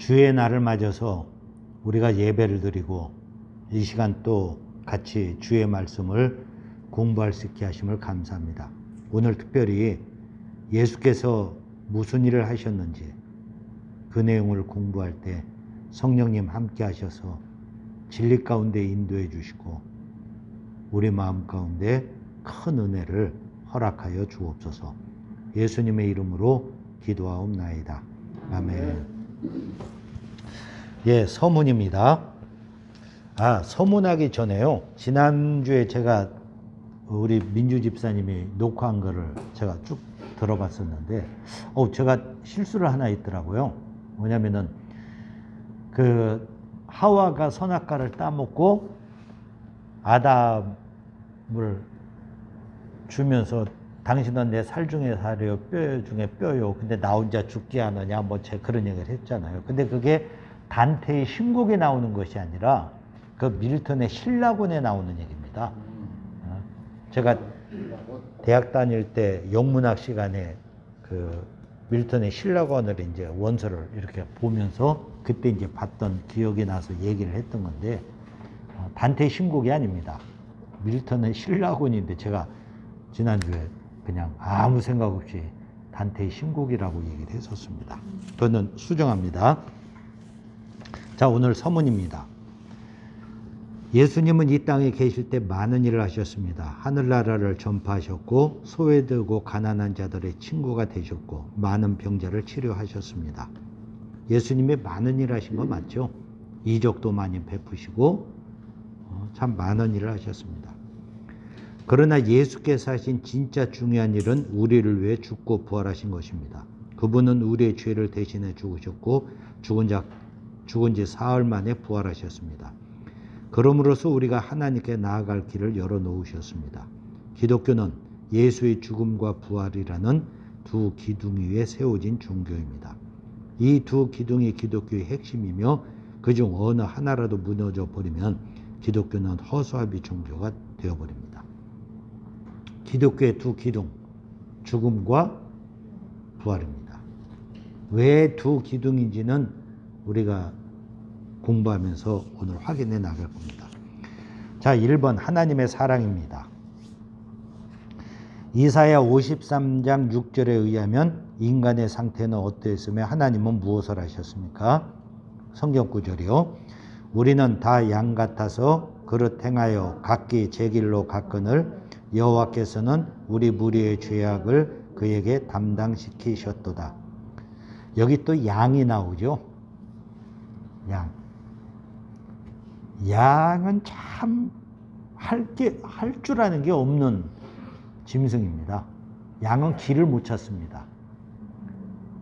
주의 날을 맞아서 우리가 예배를 드리고 이 시간 또 같이 주의 말씀을 공부할 수 있게 하심을 감사합니다. 오늘 특별히 예수께서 무슨 일을 하셨는지 그 내용을 공부할 때 성령님 함께 하셔서 진리 가운데 인도해 주시고 우리 마음 가운데 큰 은혜를 허락하여 주옵소서. 예수님의 이름으로 기도하옵나이다. 아멘. 예, 서문입니다. 서문하기 전에요. 지난주에 제가 우리 민주 집사님이 녹화한 거를 제가 쭉 들어봤었는데, 제가 실수를 하나 있더라고요. 뭐냐면은, 하와가 선악과를 따먹고 아담을 주면서 당신은 내 살 중에 살이요, 뼈 중에 뼈요. 근데 나 혼자 죽게 하느냐, 그런 얘기를 했잖아요. 근데 그게 단테의 신곡에 나오는 것이 아니라 그 밀턴의 신라곤에 나오는 얘기입니다. 제가 대학 다닐 때 영문학 시간에 그 밀턴의 신라곤을 이제 원서를 이렇게 보면서 그때 이제 봤던 기억이 나서 얘기를 했던 건데, 단테의 신곡이 아닙니다. 밀턴의 신라곤인데 제가 지난주에 그냥 아무 생각 없이 단테의 신곡이라고 얘기를 했었습니다. 저는 수정합니다. 자, 오늘 서문입니다. 예수님은 이 땅에 계실 때 많은 일을 하셨습니다. 하늘나라를 전파하셨고 소외되고 가난한 자들의 친구가 되셨고 많은 병자를 치료하셨습니다. 예수님이 많은 일을 하신 거 맞죠? 이적도 많이 베푸시고 참 많은 일을 하셨습니다. 그러나 예수께서 하신 진짜 중요한 일은 우리를 위해 죽고 부활하신 것입니다. 그분은 우리의 죄를 대신해 죽으셨고 죽은 지 사흘 만에 부활하셨습니다. 그러므로서 우리가 하나님께 나아갈 길을 열어놓으셨습니다. 기독교는 예수의 죽음과 부활이라는 두 기둥 위에 세워진 종교입니다. 이 두 기둥이 기독교의 핵심이며 그중 어느 하나라도 무너져 버리면 기독교는 허수아비 종교가 되어버립니다. 기독교의 두 기둥, 죽음과 부활입니다. 왜 두 기둥인지는 우리가 공부하면서 오늘 확인해 나갈 겁니다. 자, 1번 하나님의 사랑입니다. 이사야 53장 6절에 의하면 인간의 상태는 어떠했으며 하나님은 무엇을 하셨습니까? 성경 구절이요. 우리는 다 양 같아서 그릇 행하여 각기 제 길로 갔거늘 여호와께서는 우리 무리의 죄악을 그에게 담당시키셨도다. 여기 또 양이 나오죠. 양은 참 할 줄 아는 게 없는 짐승입니다. 양은 길을 못 찾습니다.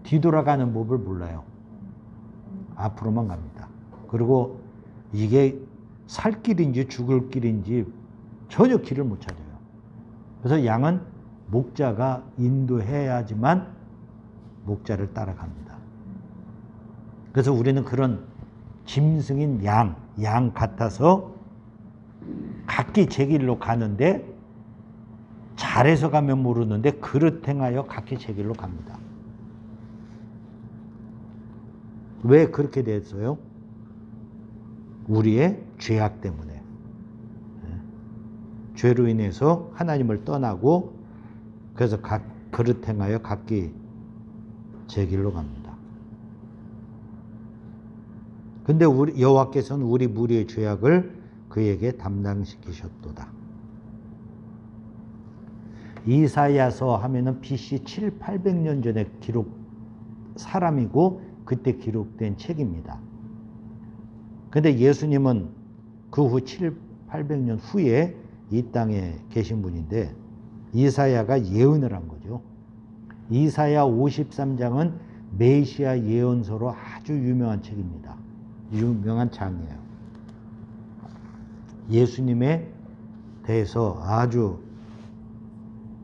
뒤돌아가는 법을 몰라요. 앞으로만 갑니다. 그리고 이게 살 길인지 죽을 길인지 전혀 길을 못 찾아요. 그래서 양은 목자가 인도해야지만 목자를 따라갑니다. 그래서 우리는 그런 짐승인 양 같아서 각기 제 길로 가는데 잘해서 가면 모르는데 그릇 행하여 각기 제 길로 갑니다. 왜 그렇게 됐어요? 우리의 죄악 때문에. 죄로 인해서 하나님을 떠나고 그래서 그릇 행하여 각기 제 길로 갑니다. 근데 여호와께서는 우리 무리의 죄악을 그에게 담당시키셨도다. 이사야서 하면은 BC 7, 800년 전에 사람이고 그때 기록된 책입니다. 근데 예수님은 그 후 7, 800년 후에 이 땅에 계신 분인데 이사야가 예언을 한 거죠. 이사야 53장은 메시아 예언서로 아주 유명한 책입니다. 유명한 장이에요. 예수님에 대해서 아주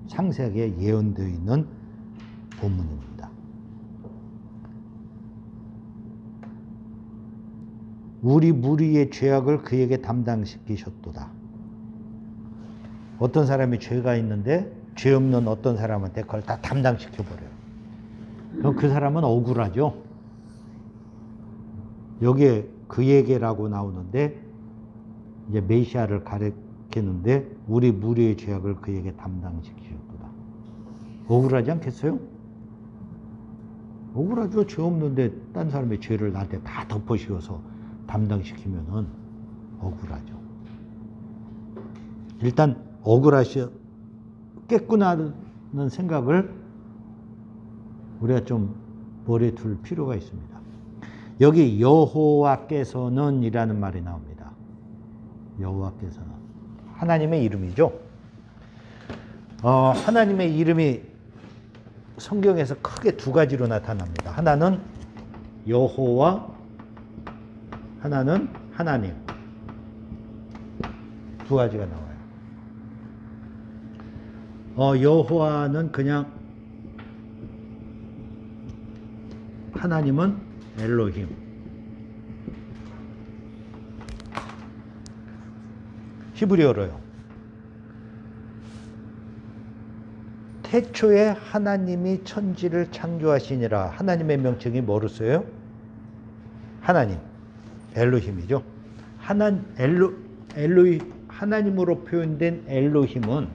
상세하게 예언되어 있는 본문입니다. 우리 무리의 죄악을 그에게 담당시키셨도다. 어떤 사람이 죄가 있는데 죄 없는 어떤 사람한테 그걸 다 담당시켜버려요. 그럼 그 사람은 억울하죠. 여기에 그에게라고 나오는데 이제 메시아를 가리키는데 우리 무리의 죄악을 그에게 담당시키셨도다. 억울하지 않겠어요? 억울하죠. 죄 없는데 딴 사람의 죄를 나한테 다 덮어씌워서 담당시키면은 억울하죠. 일단 깼구나는 생각을 우리가 좀 머리에 둘 필요가 있습니다. 여기 여호와께서는 이라는 말이 나옵니다. 여호와께서는 하나님의 이름이죠. 하나님의 이름이 성경에서 크게 두 가지로 나타납니다. 하나는 여호와, 하나는 하나님. 두 가지가 나와요. 여호와는 그냥, 하나님은 엘로힘. 히브리어로요. 태초에 하나님이 천지를 창조하시니라. 하나님의 명칭이 뭐로 써요? 하나님, 엘로힘이죠. 하나님으로 표현된 엘로힘은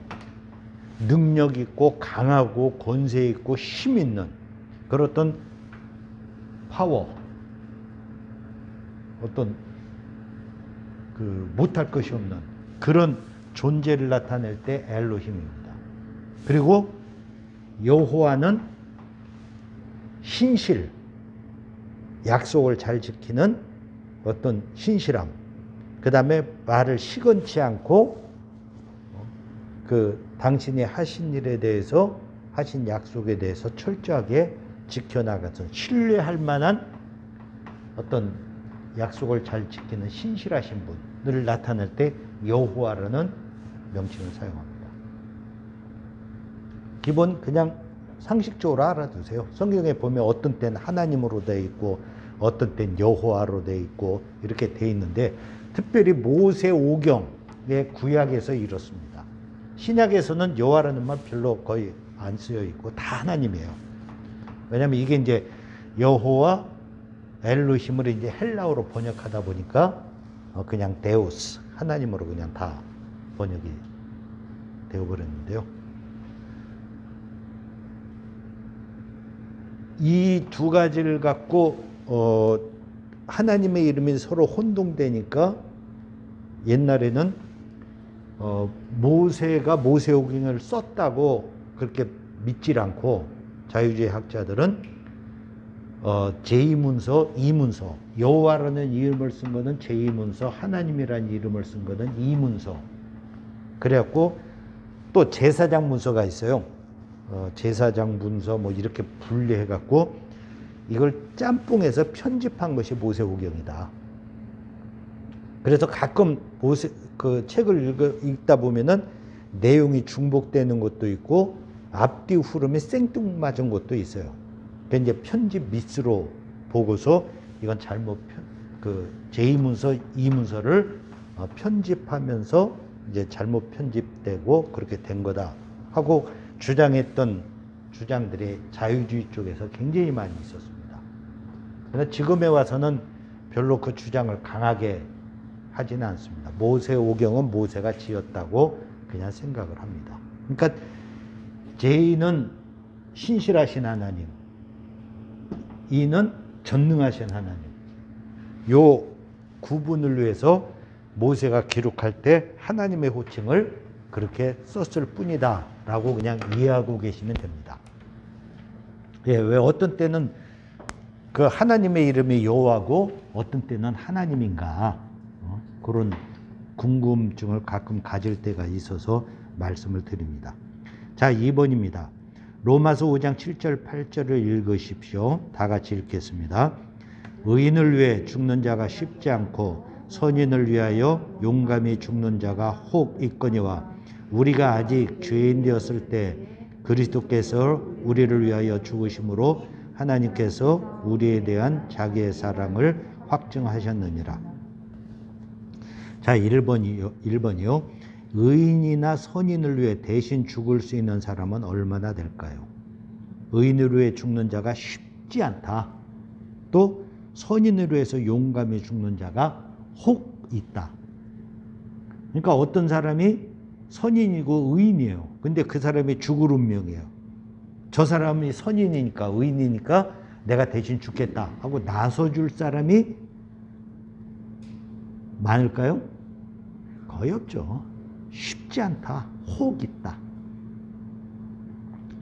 능력 있고 강하고 권세 있고 힘 있는 그런 파워, 어떤 못할 것이 없는 그런 존재를 나타낼 때 엘로힘입니다. 그리고 여호와는 신실, 약속을 잘 지키는 어떤 신실함, 그 다음에 말을 시건치 않고 당신이 하신 일에 대해서, 하신 약속에 대해서 철저하게 지켜나가서 신뢰할 만한 어떤 약속을 잘 지키는 신실하신 분을 나타낼 때 여호와라는 명칭을 사용합니다. 기본 그냥 상식적으로 알아두세요. 성경에 보면 어떤 때는 하나님으로 되어 있고 어떤 때는 여호와로 되어 있고 이렇게 되어 있는데 특별히 모세오경의 구약에서 이렇습니다. 신약에서는 여호와라는 말 별로 거의 안 쓰여 있고 다 하나님이에요. 왜냐하면 이게 이제 여호와 엘로힘을 이제 헬라어로 번역하다 보니까 그냥 데우스, 하나님으로 그냥 다 번역이 되어버렸는데요. 이 두 가지를 갖고 하나님의 이름이 서로 혼동되니까 옛날에는 모세가 모세오경을 썼다고 그렇게 믿질 않고 자유주의 학자들은 제2문서, 2문서, 여호와라는 이름을 쓴 거는 제2문서, 하나님이라는 이름을 쓴 거는 2문서. 그래갖고 또 제사장 문서가 있어요. 제사장 문서 뭐 이렇게 분리해갖고 이걸 짬뽕해서 편집한 것이 모세오경이다. 그래서 가끔 그 책을 읽다 보면은 내용이 중복되는 것도 있고 앞뒤 흐름이 생뚱맞은 것도 있어요. 그러니까 이제 편집 미스로 보고서 이건 잘못 제2문서, 2문서를 편집하면서 이제 잘못 편집되고 그렇게 된 거다 하고 주장했던 주장들이 자유주의 쪽에서 굉장히 많이 있었습니다. 그러나 지금에 와서는 별로 그 주장을 강하게 하지는 않습니다. 모세오경은 모세가 지었다고 그냥 생각을 합니다. 그러니까 제2는 신실하신 하나님, 2는 전능하신 하나님. 요 구분을 위해서 모세가 기록할 때 하나님의 호칭을 그렇게 썼을 뿐이다 라고 그냥 이해하고 계시면 됩니다. 예, 왜 어떤 때는 그 하나님의 이름이 여호와고 어떤 때는 하나님인가 그런 궁금증을 가끔 가질 때가 있어서 말씀을 드립니다. 자, 2번입니다. 로마서 5장 7절 8절을 읽으십시오. 다 같이 읽겠습니다. 의인을 위해 죽는 자가 쉽지 않고 선인을 위하여 용감히 죽는 자가 혹 있거니와 우리가 아직 죄인 되었을 때 그리스도께서 우리를 위하여 죽으심으로 하나님께서 우리에 대한 자기의 사랑을 확증하셨느니라. 자, 1번이요. 의인이나 선인을 위해 대신 죽을 수 있는 사람은 얼마나 될까요? 의인을 위해 죽는 자가 쉽지 않다. 또 선인으로 해서 용감히 죽는 자가 혹 있다. 그러니까 어떤 사람이 선인이고 의인이에요. 근데 그 사람이 죽을 운명이에요. 저 사람이 선인이니까 의인이니까 내가 대신 죽겠다 하고 나서줄 사람이 많을까요? 거의 없죠. 쉽지 않다. 혹 있다.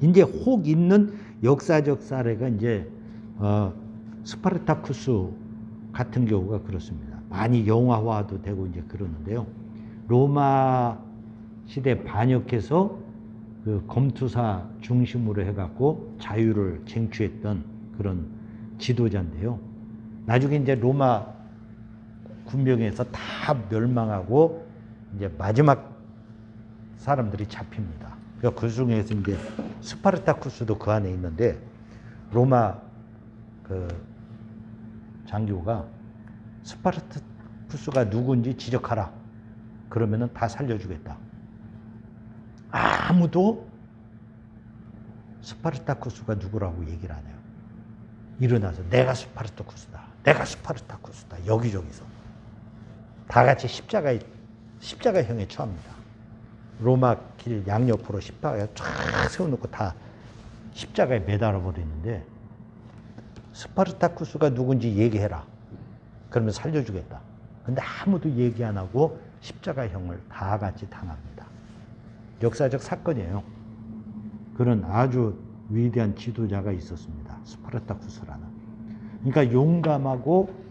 이제 혹 있는 역사적 사례가 이제 스파르타쿠스 같은 경우가 그렇습니다. 많이 영화화도 되고 이제 그러는데요. 로마 시대 반역해서 그 검투사 중심으로 해갖고 자유를 쟁취했던 그런 지도자인데요. 나중에 이제 로마 군병에서 다 멸망하고 이제 마지막 사람들이 잡힙니다. 그 중에서 이제 스파르타쿠스도 그 안에 있는데 로마 그 장교가 스파르타쿠스가 누군지 지적하라. 그러면은 다 살려주겠다. 아무도 스파르타쿠스가 누구라고 얘기를 안 해요. 일어나서 내가 스파르타쿠스다. 내가 스파르타쿠스다. 여기저기서. 다 같이 십자가형에 처합니다. 로마 길 양옆으로 십자가에 쫙 세워놓고 다 십자가에 매달아 버리는데 스파르타쿠스가 누군지 얘기해라. 그러면 살려주겠다. 근데 아무도 얘기 안 하고 십자가형을 다 같이 당합니다. 역사적 사건이에요. 그런 아주 위대한 지도자가 있었습니다. 스파르타쿠스라는. 그러니까 용감하고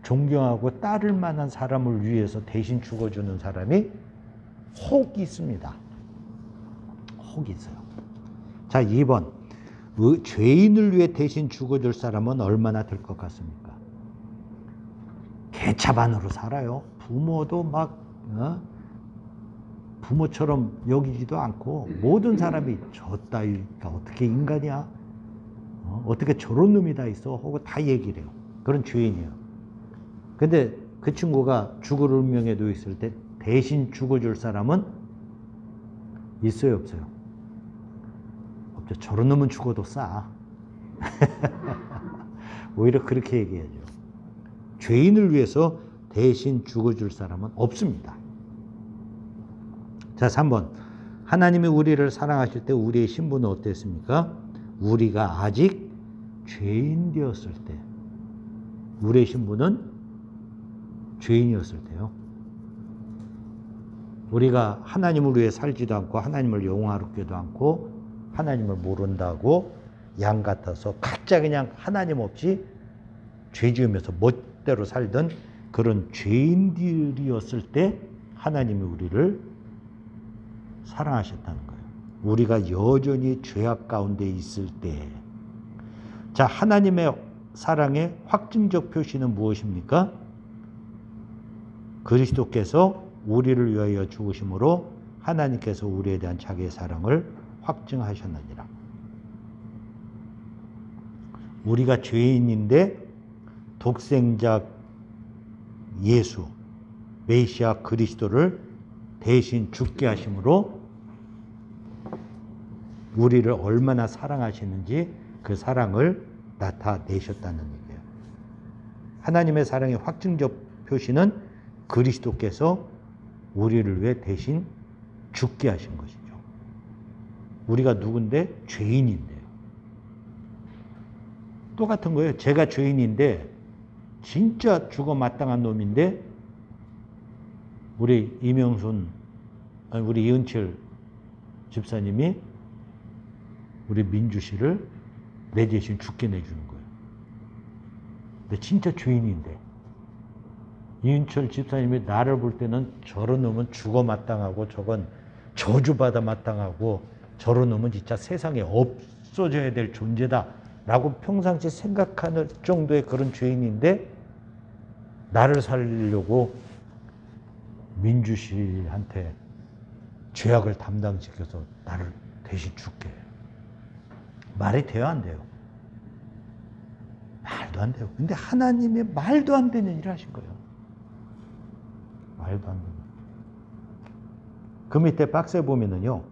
존경하고 따를 만한 사람을 위해서 대신 죽어주는 사람이 혹 있습니다. 혹 있어요. 자, 2번. 죄인을 위해 대신 죽어줄 사람은 얼마나 될 것 같습니까? 개차반으로 살아요. 부모도 막 부모처럼 여기지도 않고 모든 사람이 저 따위가 어떻게 인간이야? 어떻게 저런 놈이 다 있어? 하고 다 얘기를 해요. 그런 죄인이에요. 근데 그 친구가 죽을 운명에 놓여 있을 때 대신 죽어줄 사람은 있어요, 없어요? 없죠. 저런 놈은 죽어도 싸. 오히려 그렇게 얘기하죠. 죄인을 위해서 대신 죽어줄 사람은 없습니다. 자, 3번. 하나님이 우리를 사랑하실 때 우리의 신분은 어땠습니까? 우리가 아직 죄인 되었을 때. 우리의 신분은 죄인이었을 때요. 우리가 하나님을 위해 살지도 않고 하나님을 영화롭게도 않고 하나님을 모른다고 양 같아서 각자 그냥 하나님 없이 죄 지으면서 멋대로 살던 그런 죄인들이었을 때 하나님이 우리를 사랑하셨다는 거예요. 우리가 여전히 죄악 가운데 있을 때. 자, 하나님의 사랑의 확증적 표시는 무엇입니까? 그리스도께서 우리를 위하여 죽으심으로 하나님께서 우리에 대한 자기의 사랑을 확증하셨느니라. 우리가 죄인인데 독생자 예수, 메시아 그리스도를 대신 죽게 하심으로 우리를 얼마나 사랑하시는지 그 사랑을 나타내셨다는 얘기예요. 하나님의 사랑의 확증적 표시는 그리스도께서 우리를 위해 대신 죽게 하신 것이죠. 우리가 누군데? 죄인인데요. 똑같은 거예요. 제가 죄인인데 진짜 죽어 마땅한 놈인데 우리 우리 이은철 집사님이 우리 민주 씨를 내 대신 죽게 내주는 거예요. 근데 진짜 죄인인데 이은철 집사님이 나를 볼 때는 저런 놈은 죽어 마땅하고 저건 저주받아 마땅하고 저런 놈은 진짜 세상에 없어져야 될 존재다 라고 평상시 생각하는 정도의 그런 죄인인데 나를 살리려고 민주 씨한테 죄악을 담당시켜서 나를 대신 죽게 해요. 말이 돼요, 안 돼요? 말도 안 돼요. 근데 하나님의 말도 안 되는 일을 하신 거예요. 말도 안 되는. 그 밑에 박스에 보면은요,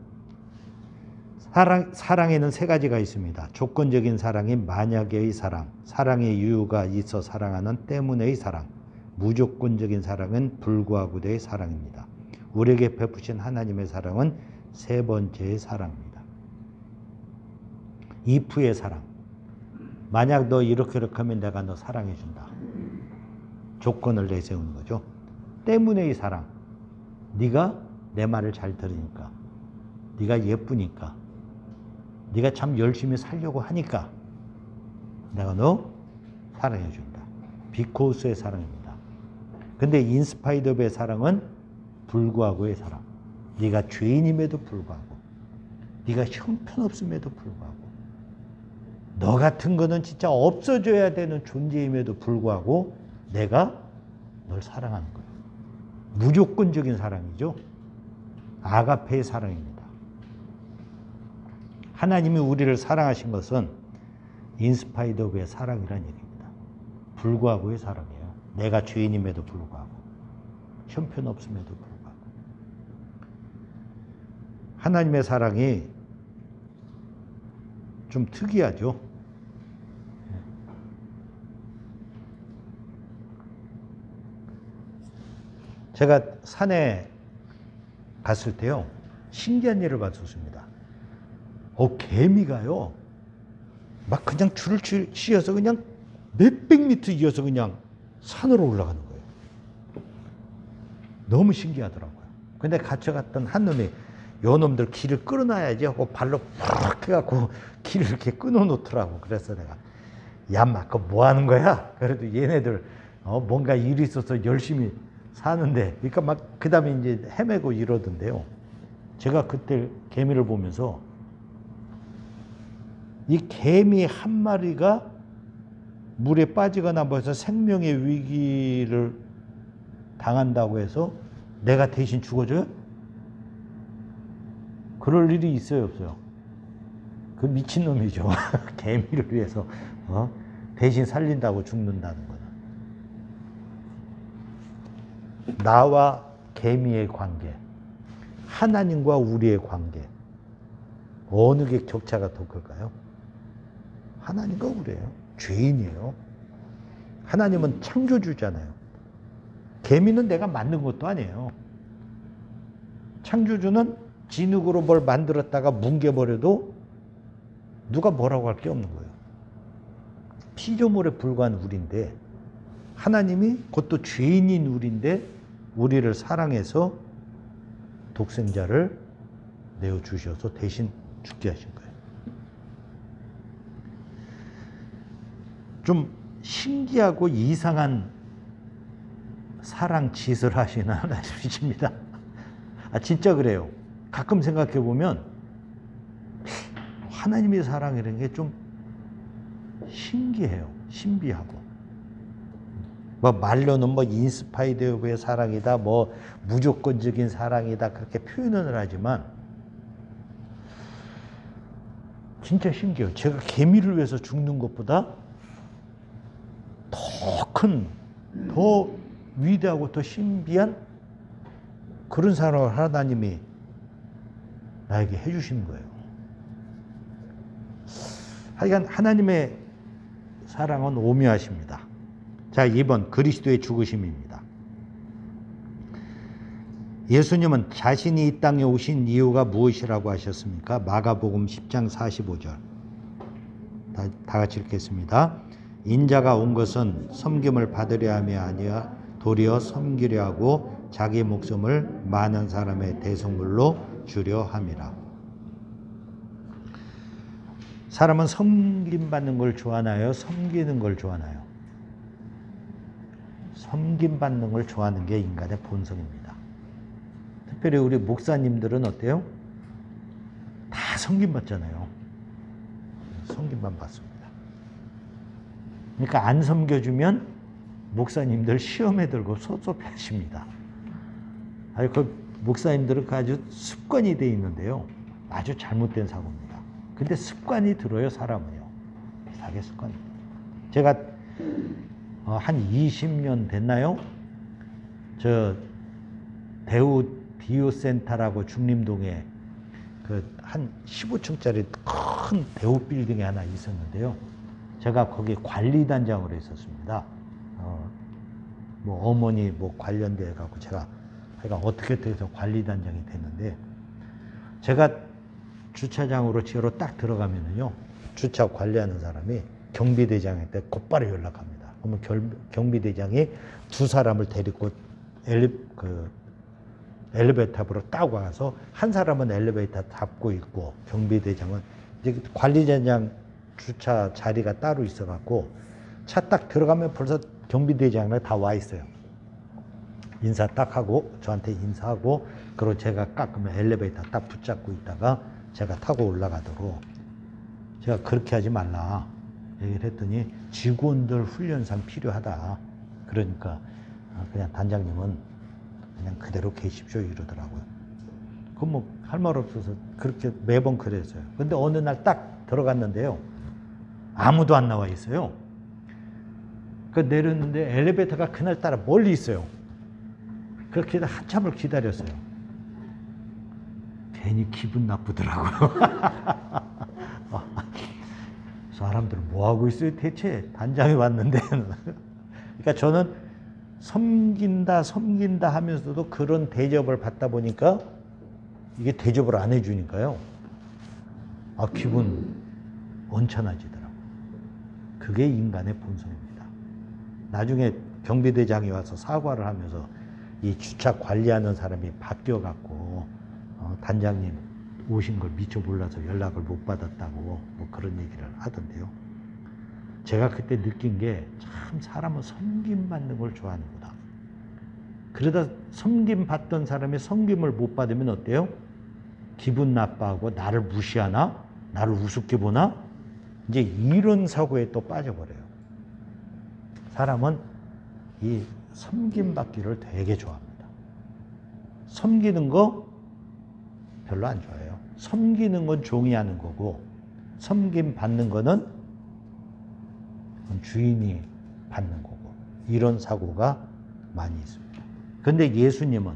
사랑에는 세 가지가 있습니다. 조건적인 사랑이 만약의 사랑, 사랑의 이유가 있어 사랑하는 때문의 사랑, 무조건적인 사랑은 불구하고의 사랑입니다. 우리에게 베푸신 하나님의 사랑은 세 번째의 사랑입니다. if의 사랑. 만약 너 이렇게 하면 내가 너 사랑해준다. 조건을 내세우는 거죠. 때문의 사랑. 네가 내 말을 잘 들으니까, 네가 예쁘니까, 네가 참 열심히 살려고 하니까 내가 너 사랑해준다. 비코스의 사랑입니다. 근데 인스파이드의 사랑은 불구하고의 사랑. 네가 죄인임에도 불구하고, 네가 형편없음에도 불구하고, 너 같은 거는 진짜 없어져야 되는 존재임에도 불구하고 내가 널 사랑하는 거예요. 무조건적인 사랑이죠. 아가페의 사랑입니다. 하나님이 우리를 사랑하신 것은 인스파이드 오브의 사랑이라는 얘기입니다. 불구하고의 사랑이에요. 내가 죄인임에도 불구하고, 형편없음에도 불구하고. 하나님의 사랑이 좀 특이하죠. 제가 산에 갔을 때요, 신기한 일을 봤었습니다. 개미가요, 막 그냥 줄을 씌어서 그냥 몇백 미터 이어서 그냥 산으로 올라가는 거예요. 너무 신기하더라고요. 근데 갇혀갔던 한 놈이, 요 놈들 길을 끌어놔야지 하고 발로 푹 해갖고 길을 이렇게 끊어놓더라고. 그래서 내가, 야, 마, 그거 뭐 하는 거야? 그래도 얘네들, 뭔가 일이 있어서 열심히 사는데, 그러니까 막, 그 다음에 이제 헤매고 이러던데요. 제가 그때 개미를 보면서, 이 개미 한 마리가 물에 빠지거나 뭐해서 생명의 위기를 당한다고 해서 내가 대신 죽어줘요? 그럴 일이 있어요, 없어요? 그 미친놈이죠. 개미를 위해서 대신 살린다고 죽는다는 거는. 나와 개미의 관계, 하나님과 우리의 관계, 어느 게 격차가 더 클까요? 하나님과 우리예요. 죄인이에요. 하나님은 창조주잖아요. 개미는 내가 만든 것도 아니에요. 창조주는 진흙으로 뭘 만들었다가 뭉개버려도 누가 뭐라고 할 게 없는 거예요. 피조물에 불과한 우리인데, 하나님이 그것도 죄인인 우리인데 우리를 사랑해서 독생자를 내어주셔서 대신 죽게 하신 거예요. 좀 신기하고 이상한 사랑 짓을 하시는 하나님이십니다. 진짜 그래요. 가끔 생각해 보면 하나님의 사랑이라는 게 좀 신기해요. 신비하고. 뭐 말로는 뭐 인스파이드의 사랑이다, 뭐 무조건적인 사랑이다, 그렇게 표현을 하지만 진짜 신기해요. 제가 개미를 위해서 죽는 것보다 더 큰, 더 위대하고 더 신비한 그런 사랑을 하나님이 나에게 해주신 거예요. 하여간 하나님의 사랑은 오묘하십니다. 자, 2번 그리스도의 죽으심입니다. 예수님은 자신이 이 땅에 오신 이유가 무엇이라고 하셨습니까? 마가복음 10장 45절. 다 같이 읽겠습니다. 인자가 온 것은 섬김을 받으려 함이 아니라 도리어 섬기려 하고 자기 목숨을 많은 사람의 대속물로 주려 함이라. 사람은 섬김받는 걸 좋아하나요? 섬기는 걸 좋아하나요? 섬김받는 걸 좋아하는 게 인간의 본성입니다. 특별히 우리 목사님들은 어때요? 다 섬김받잖아요. 섬김만 받습니다. 그러니까 안 섬겨주면 목사님들 시험에 들고 섭섭해하십니다. 그 목사님들은 아주 습관이 돼 있는데요. 아주 잘못된 사고입니다. 근데 습관이 들어요, 사람은요. 비슷하게 습관입니다. 제가 한 20년 됐나요? 저 대우 비유센터라고 중림동에 한 15층짜리 큰 대우 빌딩이 하나 있었는데요. 제가 거기 관리단장으로 있었습니다. 뭐 어머니 뭐 관련돼 갖고 제가 어떻게 해서 관리단장이 됐는데, 제가 주차장으로 지하로 딱 들어가면은요, 주차 관리하는 사람이 경비대장한테 곧바로 연락합니다. 그러면 경비대장이 두 사람을 데리고 엘리베이터로 딱 와서, 한 사람은 엘리베이터 잡고 있고 경비대장은 이제 관리단장 주차 자리가 따로 있어갖고 차 딱 들어가면 벌써 경비대장이 다 와 있어요. 인사 딱 하고 저한테 인사하고, 그리고 제가 깎으면 엘리베이터 딱 붙잡고 있다가 제가 타고 올라가도록, 제가 그렇게 하지 말라 얘기를 했더니 직원들 훈련상 필요하다. 그러니까 그냥 단장님은 그냥 그대로 계십시오 이러더라고요. 그럼 뭐 할 말 없어서 그렇게 매번 그랬어요. 근데 어느 날 딱 들어갔는데요, 아무도 안 나와 있어요. 그 내렸는데 엘리베이터가 그날따라 멀리 있어요. 그렇게 한참을 기다렸어요. 괜히 기분 나쁘더라고요. 사람들은 뭐 하고 있어요 대체? 단장이 왔는데. 그러니까 저는 섬긴다 하면서도 그런 대접을 받다 보니까 이게 대접을 안 해주니까요, 기분 언짢아지더라고요. 그게 인간의 본성입니다. 나중에 경비대장이 와서 사과를 하면서 이 주차 관리하는 사람이 바뀌어갖고 단장님 오신 걸 미처 몰라서 연락을 못 받았다고 뭐 그런 얘기를 하던데요. 제가 그때 느낀 게, 참 사람은 섬김받는 걸 좋아하는구나. 그러다 섬김받던 사람이 섬김을 못 받으면 어때요? 기분 나빠하고 나를 무시하나? 나를 우습게 보나? 이제 이런 사고에 또 빠져버려요. 사람은 이 섬김받기를 되게 좋아합니다. 섬기는 거 별로 안 좋아해요. 섬기는 건 종이 하는 거고, 섬김받는 거는 주인이 받는 거고, 이런 사고가 많이 있습니다. 그런데 예수님은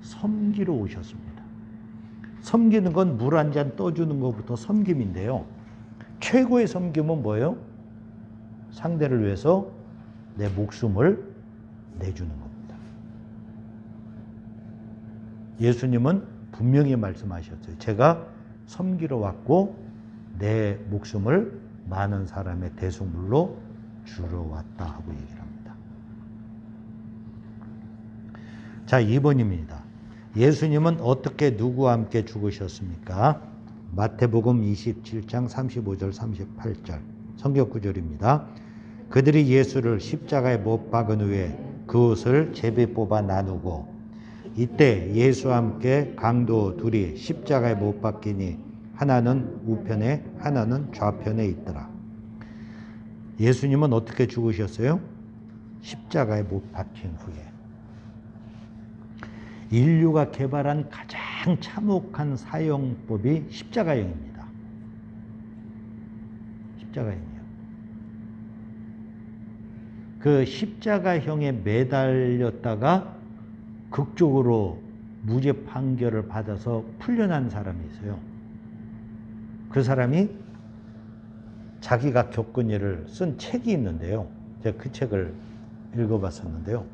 섬기러 오셨습니다. 섬기는 건 물 한 잔 떠주는 것부터 섬김인데요, 최고의 섬김은 뭐예요? 상대를 위해서 내 목숨을 내주는 겁니다. 예수님은 분명히 말씀하셨어요. 제가 섬기러 왔고 내 목숨을 많은 사람의 대속물로 주러 왔다 하고 얘기를 합니다. 자, 2번입니다. 예수님은 어떻게 누구와 함께 죽으셨습니까? 마태복음 27장 35절 38절 성경 구절입니다. 그들이 예수를 십자가에 못 박은 후에 그 옷을 제비 뽑아 나누고, 이때 예수와 함께 강도 둘이 십자가에 못 박히니 하나는 우편에 하나는 좌편에 있더라. 예수님은 어떻게 죽으셨어요? 십자가에 못 박힌 후에. 인류가 개발한 가장 참혹한 사형법이 십자가형입니다. 십자가형이요. 그 십자가형에 매달렸다가 극적으로 무죄 판결을 받아서 풀려난 사람이 있어요. 그 사람이 자기가 겪은 일을 쓴 책이 있는데요. 제가 그 책을 읽어봤었는데요.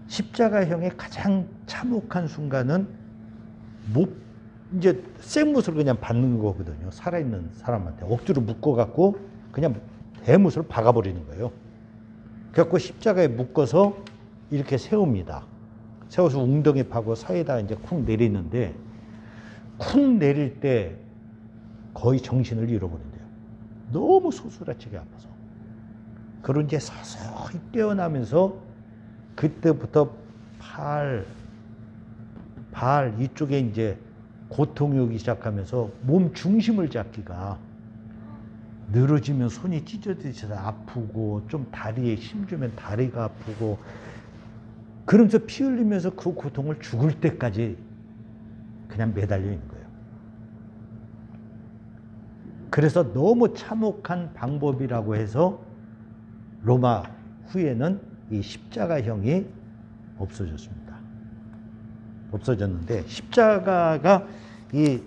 십자가형의 가장 참혹한 순간은 이제 생못을 그냥 받는 거거든요. 살아있는 사람한테 억지로 묶어갖고 그냥 대못을 박아버리는 거예요. 그래갖고 십자가에 묶어서 이렇게 세웁니다. 세워서 웅덩이 파고 사이에다 이제 쿵 내리는데, 쿵 내릴 때 거의 정신을 잃어버린대요. 너무 소스라치게 아파서. 그리고 이제 서서히 깨어나면서 그때부터 발 이쪽에 이제 고통이 오기 시작하면서 몸 중심을 잡기가, 늘어지면 손이 찢어지셔서 아프고, 좀 다리에 힘주면 다리가 아프고, 그러면서 피 흘리면서 그 고통을 죽을 때까지 그냥 매달려 있는 거예요. 그래서 너무 참혹한 방법이라고 해서 로마 후에는 이 십자가형이 없어졌습니다. 없어졌는데 십자가가 이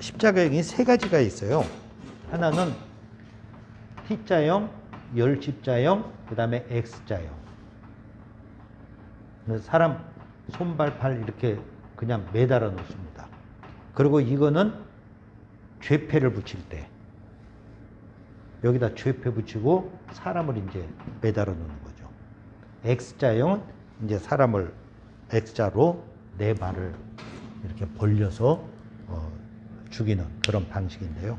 십자가형이 세 가지가 있어요. 하나는 T자형, 열십자형, 그 다음에 X자형. 사람 손발 팔 이렇게 그냥 매달아 놓습니다. 그리고 이거는 죄패를 붙일 때 여기다 죄패 붙이고 사람을 이제 매달아 놓는 거죠. X자형은 이제 사람을 X자로 네 발을 이렇게 벌려서 죽이는 그런 방식인데요.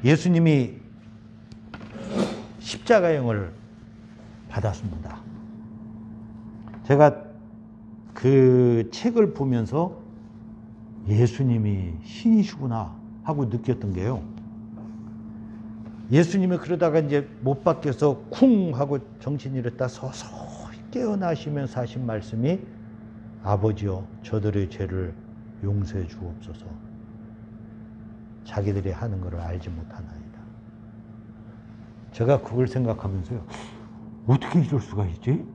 예수님이 십자가형을 받았습니다. 제가 그 책을 보면서 예수님이 신이시구나 하고 느꼈던 게요. 예수님이 그러다가 이제 못 박혀서 쿵 하고 정신이 잃었다 서서히 깨어나시면서 하신 말씀이 아버지여 저들의 죄를 용서해 주옵소서. 자기들이 하는 것을 알지 못하나이다. 제가 그걸 생각하면서요. 어떻게 이럴 수가 있지?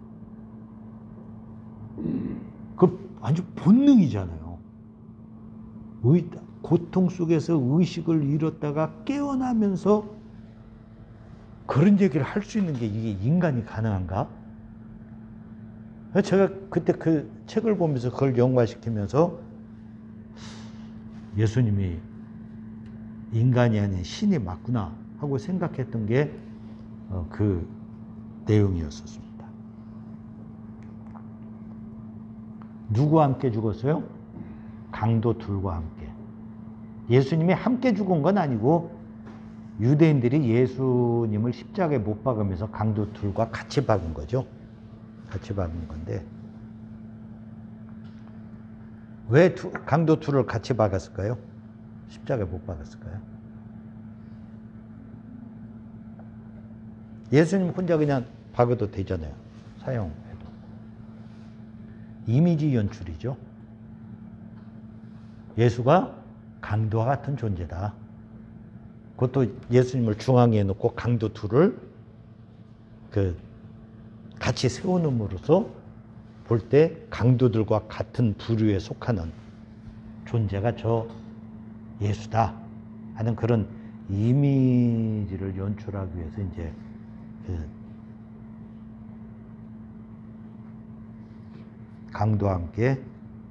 그 아주 본능이잖아요. 고통 속에서 의식을 잃었다가 깨어나면서 그런 얘기를 할 수 있는 게 이게 인간이 가능한가? 제가 그때 그 책을 보면서 그걸 연관시키면서 예수님이 인간이 아닌 신이 맞구나 하고 생각했던 게 그 내용이었었습니다. 누구와 함께 죽었어요? 강도 둘과 함께. 예수님이 함께 죽은 건 아니고 유대인들이 예수님을 십자가에 못 박으면서 강도 둘과 같이 박은 거죠. 같이 박은 건데 왜 강도 둘을 같이 박았을까요? 십자가에 못 박았을까요? 예수님 혼자 그냥 박아도 되잖아요. 사용해도. 이미지 연출이죠. 예수가 강도와 같은 존재다. 그것도 예수님을 중앙에 놓고 강도 둘을 같이 세우는으로써 볼 때 강도들과 같은 부류에 속하는 존재가 저 예수다 하는 그런 이미지를 연출하기 위해서 이제 강도와 함께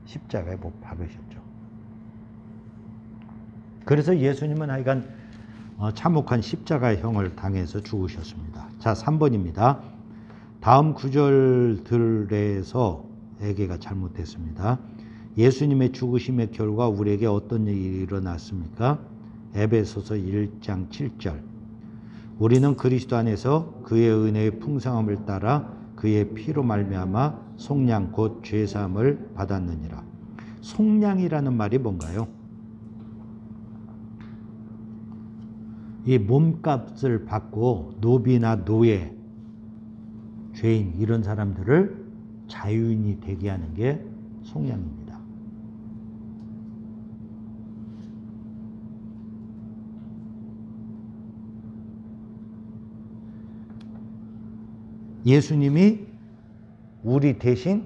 십자가에 못 박으셨죠. 그래서 예수님은 하여간 참혹한 십자가형을 당해서 죽으셨습니다. 자, 3번입니다. 다음 구절들에서 에게가 잘못됐습니다. 예수님의 죽으심의 결과 우리에게 어떤 일이 일어났습니까? 에베소서 1장 7절. 우리는 그리스도 안에서 그의 은혜의 풍성함을 따라 그의 피로 말미암아 속량 곧 죄사함을 받았느니라. 속량이라는 말이 뭔가요? 이 몸값을 받고 노비나 노예, 죄인 이런 사람들을 자유인이 되게 하는 게 속량입니다. 예수님이 우리 대신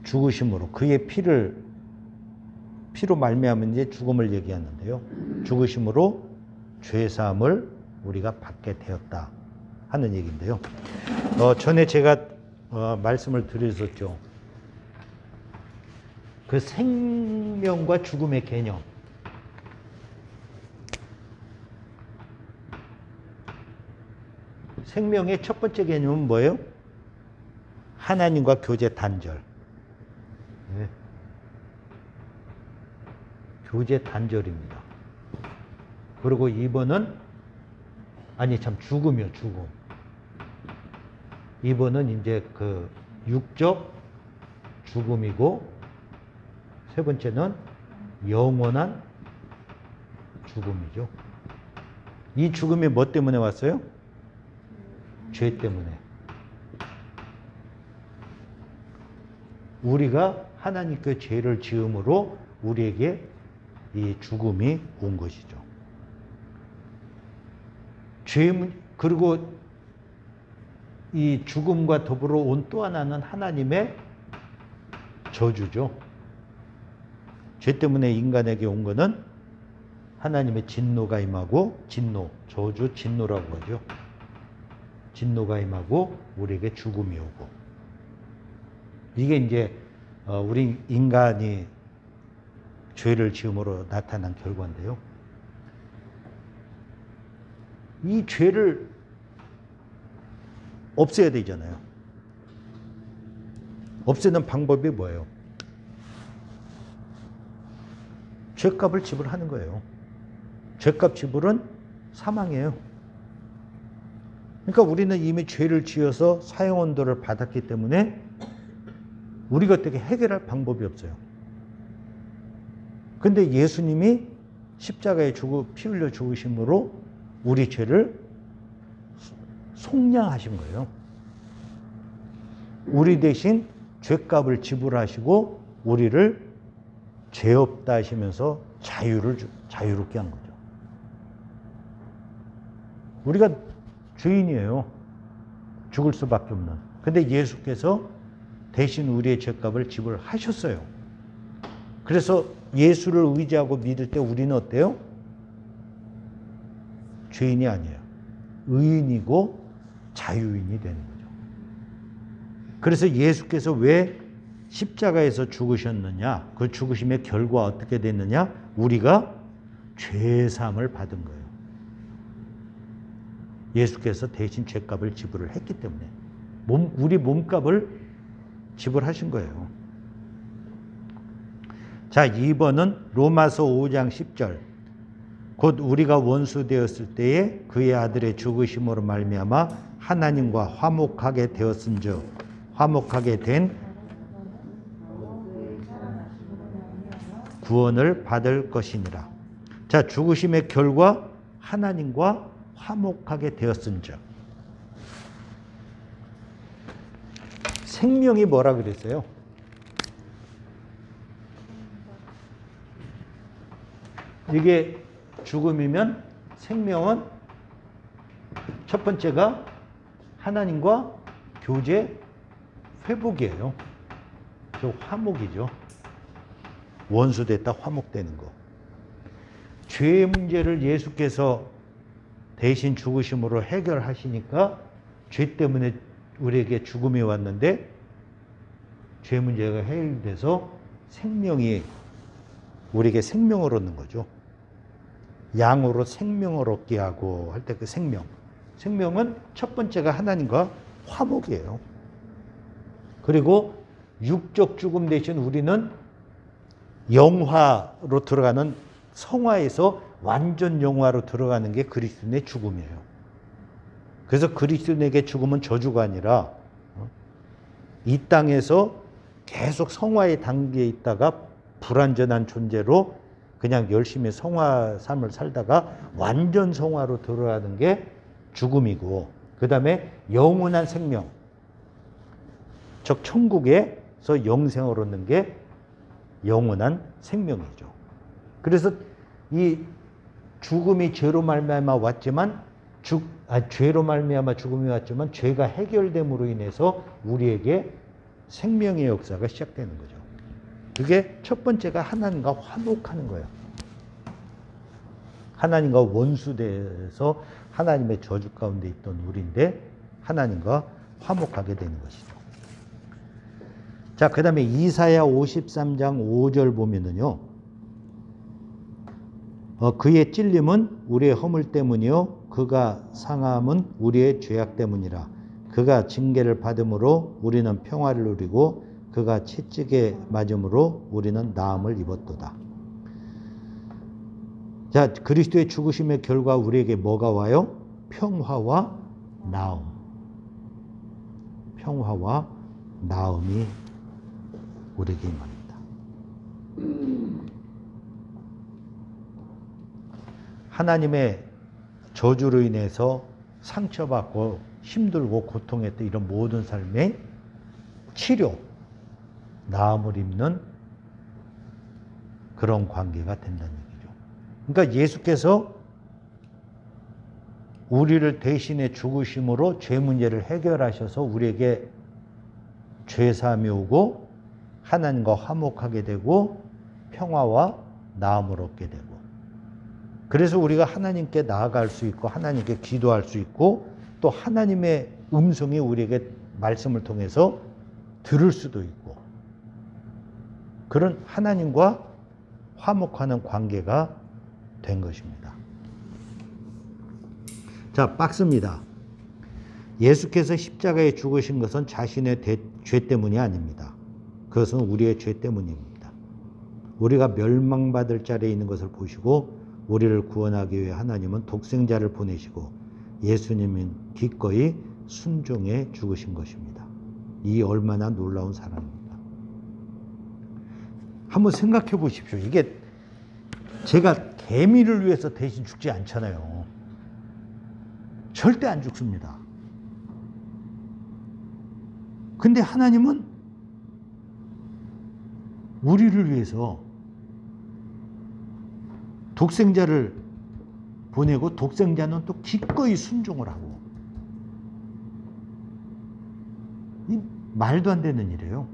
죽으심으로 그의 피로 말미암은 이제 죽음을 얘기하는데요. 죽으심으로 죄사함을 우리가 받게 되었다 하는 얘기인데요. 전에 제가 말씀을 드렸었죠. 그 생명과 죽음의 개념. 생명의 첫 번째 개념은 뭐예요? 하나님과 교제 단절. 네. 교제 단절입니다. 그리고 2번은 죽음이요, 죽음. 2번은 이제 그 육적 죽음이고, 세 번째는 영원한 죽음이죠. 이 죽음이 뭐 때문에 왔어요? 죄 때문에. 우리가 하나님께 죄를 지음으로 우리에게 이 죽음이 온 것이죠. 그리고 이 죽음과 더불어 온 또 하나는 하나님의 저주죠. 죄 때문에 인간에게 온 거는 하나님의 진노가 임하고, 저주 진노라고 하죠. 진노가 임하고 우리에게 죽음이 오고. 이게 이제 우리 인간이 죄를 지음으로 나타난 결과인데요. 이 죄를 없애야 되잖아요. 없애는 방법이 뭐예요? 죄값을 지불하는 거예요. 죄값 지불은 사망이에요. 그러니까 우리는 이미 죄를 지어서 사형언도를 받았기 때문에 우리가 어떻게 해결할 방법이 없어요. 근데 예수님이 십자가에 피 흘려 죽으심으로 우리 죄를 속량하신 거예요. 우리 대신 죄값을 지불하시고 우리를 죄 없다 하시면서 자유롭게 한 거죠. 우리가 죄인이에요. 죽을 수밖에 없는. 근데 예수께서 대신 우리의 죄값을 지불하셨어요. 그래서 예수를 의지하고 믿을 때 우리는 어때요? 죄인이 아니에요. 의인이고 자유인이 되는 거죠. 그래서 예수께서 왜 십자가에서 죽으셨느냐? 그 죽으심의 결과 어떻게 됐느냐? 우리가 죄사함을 받은 거예요. 예수께서 대신 죄값을 지불을 했기 때문에 우리 몸값을 지불하신 거예요. 자, 2번은 로마서 5장 10절. 곧 우리가 원수 되었을 때에 그의 아들의 죽으심으로 말미암아 하나님과 화목하게 되었은즉 화목하게 된 구원을 받을 것이니라. 자, 죽으심의 결과 하나님과 화목하게 되었은즉. 생명이 뭐라 그랬어요? 이게 죽음이면 생명은 첫 번째가 하나님과 교제 회복이에요. 저 화목이죠. 원수됐다 화목되는 거. 죄의 문제를 예수께서 대신 죽으심으로 해결하시니까 죄 때문에 우리에게 죽음이 왔는데 죄 문제가 해결돼서 생명이 우리에게 생명을 얻는 거죠. 양으로 생명을 얻게 하고 할 때 그 생명은 첫 번째가 하나님과 화목이에요. 그리고 육적 죽음 대신 우리는 영화로 들어가는 성화에서 완전 영화로 들어가는 게 그리스도인의 죽음이에요. 그래서 그리스도인에게 죽음은 저주가 아니라 이 땅에서 계속 성화의 단계에 있다가 불완전한 존재로 그냥 열심히 성화 삶을 살다가 완전 성화로 들어가는 게 죽음이고, 그 다음에 영원한 생명, 즉 천국에서 영생을 얻는 게 영원한 생명이죠. 그래서 이 죽음이 죄로 말미암아 왔지만 죄로 말미암아 죽음이 왔지만 죄가 해결됨으로 인해서 우리에게 생명의 역사가 시작되는 거죠. 그게 첫 번째가 하나님과 화목하는 거예요. 하나님과 원수돼서 하나님의 저주 가운데 있던 우리인데 하나님과 화목하게 되는 것이죠. 자, 그 다음에 이사야 53장 5절 보면은요. 그의 찔림은 우리의 허물 때문이요 그가 상함은 우리의 죄악 때문이라. 그가 징계를 받음으로 우리는 평화를 누리고 그가 채찍에 맞음으로 우리는 나음을 입었도다. 자, 그리스도의 죽으심의 결과 우리에게 뭐가 와요? 평화와 나음. 평화와 나음이 우리에게 임합니다. 하나님의 저주로 인해서 상처받고 힘들고 고통했던 이런 모든 삶의 치료, 나음을 입는 그런 관계가 된다는 얘기죠. 그러니까 예수께서 우리를 대신해 죽으심으로 죄 문제를 해결하셔서 우리에게 죄사함이 오고 하나님과 화목하게 되고 평화와 나음을 얻게 되고, 그래서 우리가 하나님께 나아갈 수 있고 하나님께 기도할 수 있고 또 하나님의 음성이 우리에게 말씀을 통해서 들을 수도 있고, 그런 하나님과 화목하는 관계가 된 것입니다. 자, 박스입니다. 예수께서 십자가에 죽으신 것은 자신의 죄 때문이 아닙니다. 그것은 우리의 죄 때문입니다. 우리가 멸망받을 자리에 있는 것을 보시고 우리를 구원하기 위해 하나님은 독생자를 보내시고 예수님은 기꺼이 순종해 죽으신 것입니다. 이 얼마나 놀라운 사랑입니다. 한번 생각해 보십시오. 이게 제가 개미를 위해서 대신 죽지 않잖아요. 절대 안 죽습니다. 근데 하나님은 우리를 위해서 독생자를 보내고 독생자는 또 기꺼이 순종을 하고, 이 말도 안 되는 일이에요.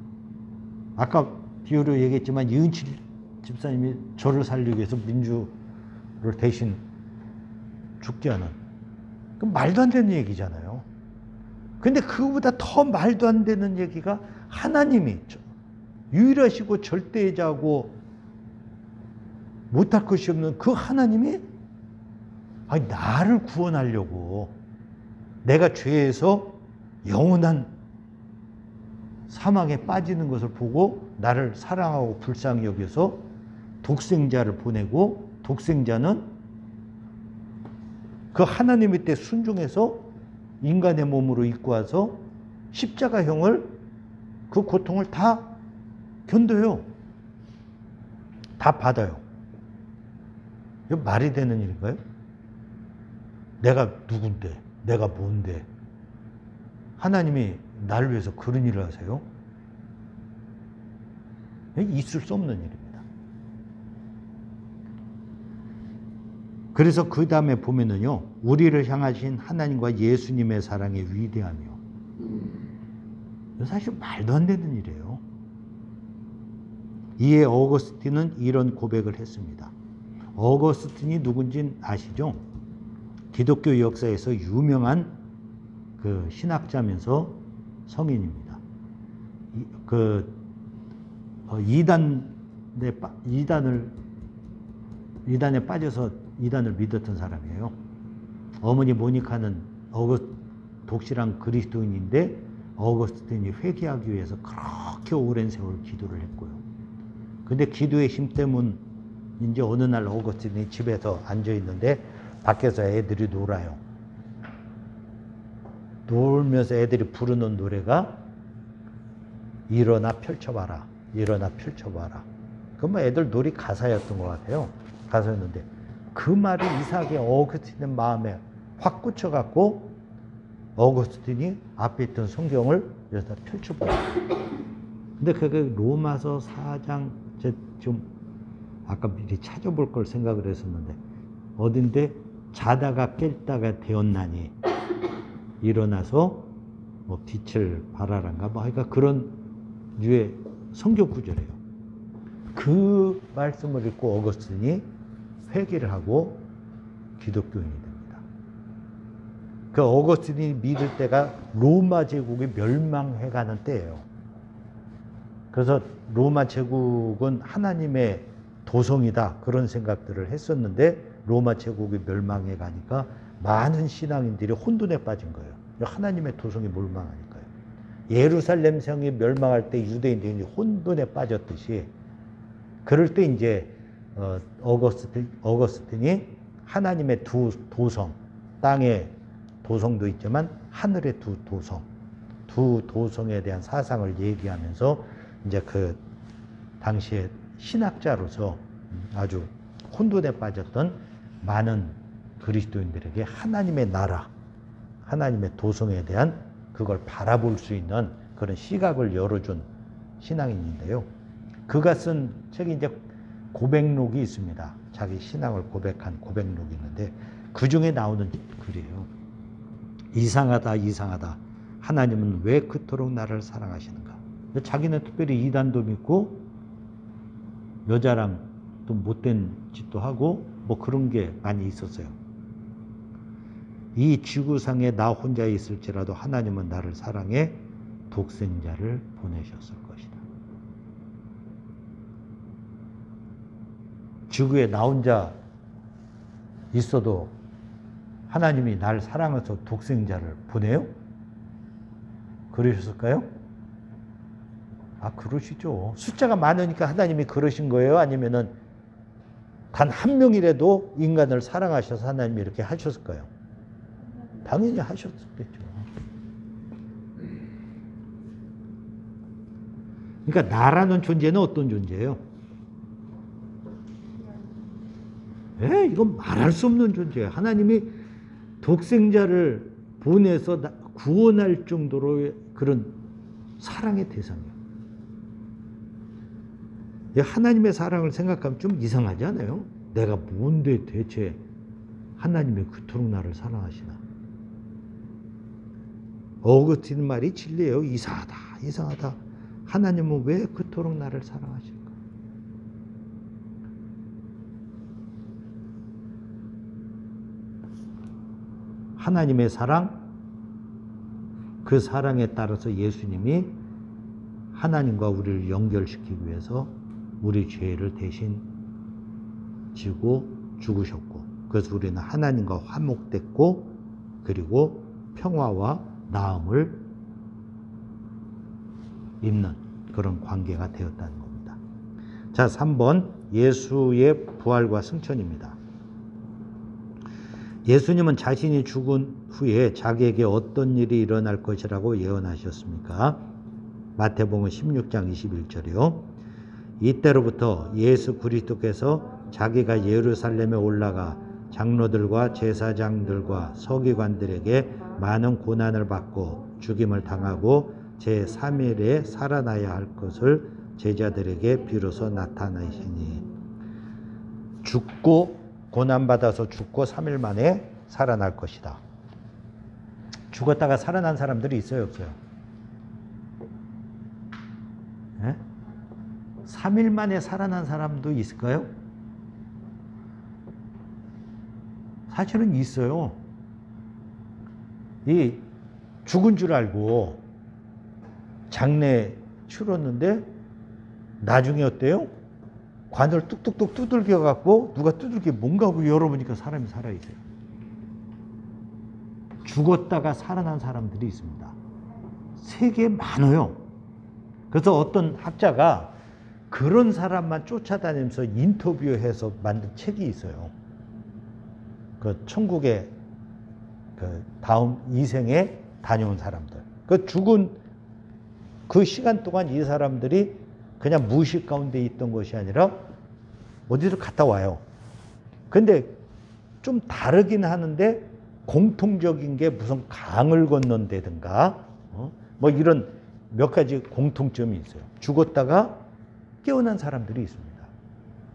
아까 비유로 얘기했지만 이은칠 집사님이 저를 살리기 위해서 민주를 대신 죽게 하는, 그 말도 안 되는 얘기잖아요. 근데 그거보다 더 말도 안 되는 얘기가 하나님이 유일하시고 절대자고 못할 것이 없는 그 하나님이 나를 구원하려고, 내가 죄에서 영원한 사망에 빠지는 것을 보고 나를 사랑하고 불쌍히 여겨서 독생자를 보내고, 독생자는 그 하나님의 때 순종해서 인간의 몸으로 입고 와서 십자가형을, 그 고통을 다 견뎌요. 다 받아요. 이거 말이 되는 일인가요? 내가 누군데, 내가 뭔데 하나님이 나를 위해서 그런 일을 하세요? 있을 수 없는 일입니다. 그래서 그 다음에 보면은요, 우리를 향하신 하나님과 예수님의 사랑이 위대하며, 사실 말도 안 되는 일이에요. 이에 어거스틴은 이런 고백을 했습니다. 어거스틴이 누군지 아시죠? 기독교 역사에서 유명한 그 신학자면서 성인입니다. 이단에 빠져서 이단을 믿었던 사람이에요. 어머니 모니카는 독실한 그리스도인인데 어거스틴이 회개하기 위해서 그렇게 오랜 세월 기도를 했고요. 근데 기도의 힘 때문 이제 어느 날 어거스틴이 집에서 앉아 있는데 밖에서 애들이 놀아요. 놀면서 애들이 부르는 노래가 일어나 펼쳐봐라, 일어나 펼쳐봐라. 그 뭐 애들 놀이 가사였던 것 같아요. 가사였는데 그 말이 이상하게 어거스틴의 마음에 확 꽂혀갖고 어거스틴이 앞에 있던 성경을 여기다 펼쳐봐요. 근데 그게 로마서 4장, 좀 아까 미리 찾아볼 걸 생각을 했었는데 어딘데, 자다가 깼다가 되었나니 일어나서 뭐 빛을 발하란가 뭐 하여가 그런 류의 성경 구절이에요. 그 말씀을 읽고 어거스틴이 회개를 하고 기독교인이 됩니다. 그 어거스틴이 믿을 때가 로마 제국이 멸망해가는 때예요. 그래서 로마 제국은 하나님의 도성이다 그런 생각들을 했었는데 로마 제국이 멸망해 가니까 많은 신앙인들이 혼돈에 빠진 거예요. 하나님의 도성이 멸망하니까요. 예루살렘 성이 멸망할 때 유대인들이 혼돈에 빠졌듯이, 그럴 때 이제 어거스틴이 하나님의 두 도성, 땅의 도성도 있지만 하늘의 두 도성에 대한 사상을 얘기하면서 이제 그 당시에 신학자로서 아주 혼돈에 빠졌던 많은 그리스도인들에게 하나님의 나라, 하나님의 도성에 대한 그걸 바라볼 수 있는 그런 시각을 열어준 신앙인인데요. 그가 쓴 책이 이제 고백록이 있습니다. 자기 신앙을 고백한 고백록이 있는데 그 중에 나오는 글이에요. 이상하다, 이상하다. 하나님은 왜 그토록 나를 사랑하시는가? 자기는 특별히 이단도 믿고 여자랑 또 못된 짓도 하고 뭐 그런 게 많이 있었어요. 이 지구상에 나 혼자 있을지라도 하나님은 나를 사랑해 독생자를 보내셨을 것이다. 지구에 나 혼자 있어도 하나님이 나를 사랑해서 독생자를 보내요? 그러셨을까요? 그러시죠. 숫자가 많으니까 하나님이 그러신 거예요? 아니면은 단 한 명이라도 인간을 사랑하셔서 하나님이 이렇게 하셨을까요? 당연히 하셨겠죠. 그러니까 나라는 존재는 어떤 존재예요? 이건 말할 수 없는 존재예요. 하나님이 독생자를 보내서 구원할 정도로 그런 사랑의 대상이에요. 하나님의 사랑을 생각하면 좀 이상하지 않아요? 내가 뭔데 대체 하나님이 그토록 나를 사랑하시나? 어거스틴 말이 진리예요. 이상하다. 하나님은 왜 그토록 나를 사랑하실까? 하나님의 사랑, 그 사랑에 따라서 예수님이 하나님과 우리를 연결시키기 위해서 우리 죄를 대신 지고 죽으셨고, 그래서 우리는 하나님과 화목됐고, 그리고 평화와 나음을 입는 그런 관계가 되었다는 겁니다. 자, 3번 예수의 부활과 승천입니다. 예수님은 자신이 죽은 후에 자기에게 어떤 일이 일어날 것이라고 예언하셨습니까? 마태복음 16장 21절이요. 이때로부터 예수 그리스도께서 자기가 예루살렘에 올라가 장로들과 제사장들과 서기관들에게 많은 고난을 받고 죽임을 당하고 제3일에 살아나야 할 것을 제자들에게 비로소 나타나시니, 죽고 고난받아서 죽고 3일 만에 살아날 것이다. 죽었다가 살아난 사람들이 있어요, 없어요? 3일 만에 살아난 사람도 있을까요? 사실은 있어요. 이 죽은 줄 알고 장례 치렀는데 나중에 어때요? 관을 뚝뚝뚝 두들겨 갖고 누가 두들겨 뭔가 하고 열어보니까 사람이 살아있어요. 죽었다가 살아난 사람들이 있습니다. 세계에 많아요. 그래서 어떤 학자가 그런 사람만 쫓아다니면서 인터뷰해서 만든 책이 있어요. 그 천국의 그 다음 이생에 다녀온 사람들. 그 죽은 그 시간 동안 이 사람들이 그냥 무의식 가운데 있던 것이 아니라 어디서 갔다 와요. 근데 좀 다르긴 하는데 공통적인 게 무슨 강을 건넌다든가 뭐 이런 몇 가지 공통점이 있어요. 죽었다가 깨어난 사람들이 있습니다.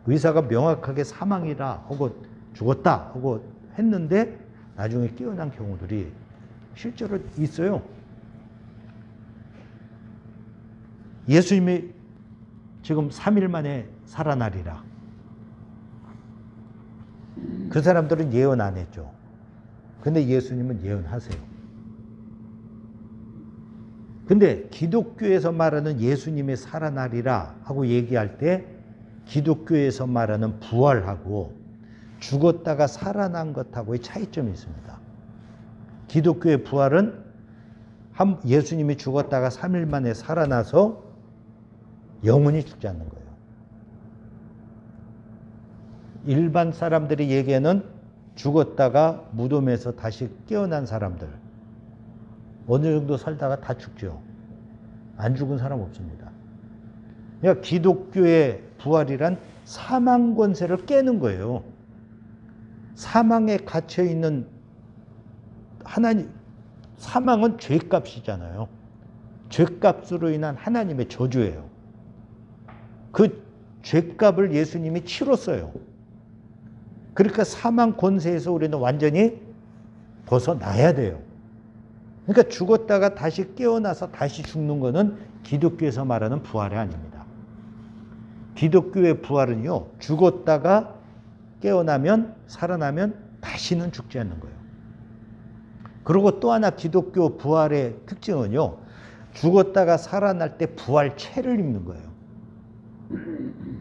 의사가 명확하게 사망이라 하고 죽었다 하고 했는데 나중에 깨어난 경우들이 실제로 있어요. 예수님이 지금 3일 만에 살아나리라. 그 사람들은 예언 안 했죠. 근데 예수님은 예언하세요. 근데 기독교에서 말하는 예수님이 살아나리라 하고 얘기할 때 기독교에서 말하는 부활하고 죽었다가 살아난 것하고의 차이점이 있습니다. 기독교의 부활은 예수님이 죽었다가 3일 만에 살아나서 영원히 죽지 않는 거예요. 일반 사람들이 얘기하는 죽었다가 무덤에서 다시 깨어난 사람들, 어느 정도 살다가 다 죽죠. 안 죽은 사람 없습니다. 그러니까 기독교의 부활이란 사망 권세를 깨는 거예요. 사망에 갇혀 있는 하나님, 사망은 죄값이잖아요. 죄값으로 인한 하나님의 저주예요. 그 죄값을 예수님이 치렀어요. 그러니까 사망 권세에서 우리는 완전히 벗어나야 돼요. 그러니까 죽었다가 다시 깨어나서 다시 죽는 거는 기독교에서 말하는 부활이 아닙니다. 기독교의 부활은요, 죽었다가 깨어나면, 살아나면 다시는 죽지 않는 거예요. 그리고 또 하나 기독교 부활의 특징은요, 죽었다가 살아날 때 부활체를 입는 거예요.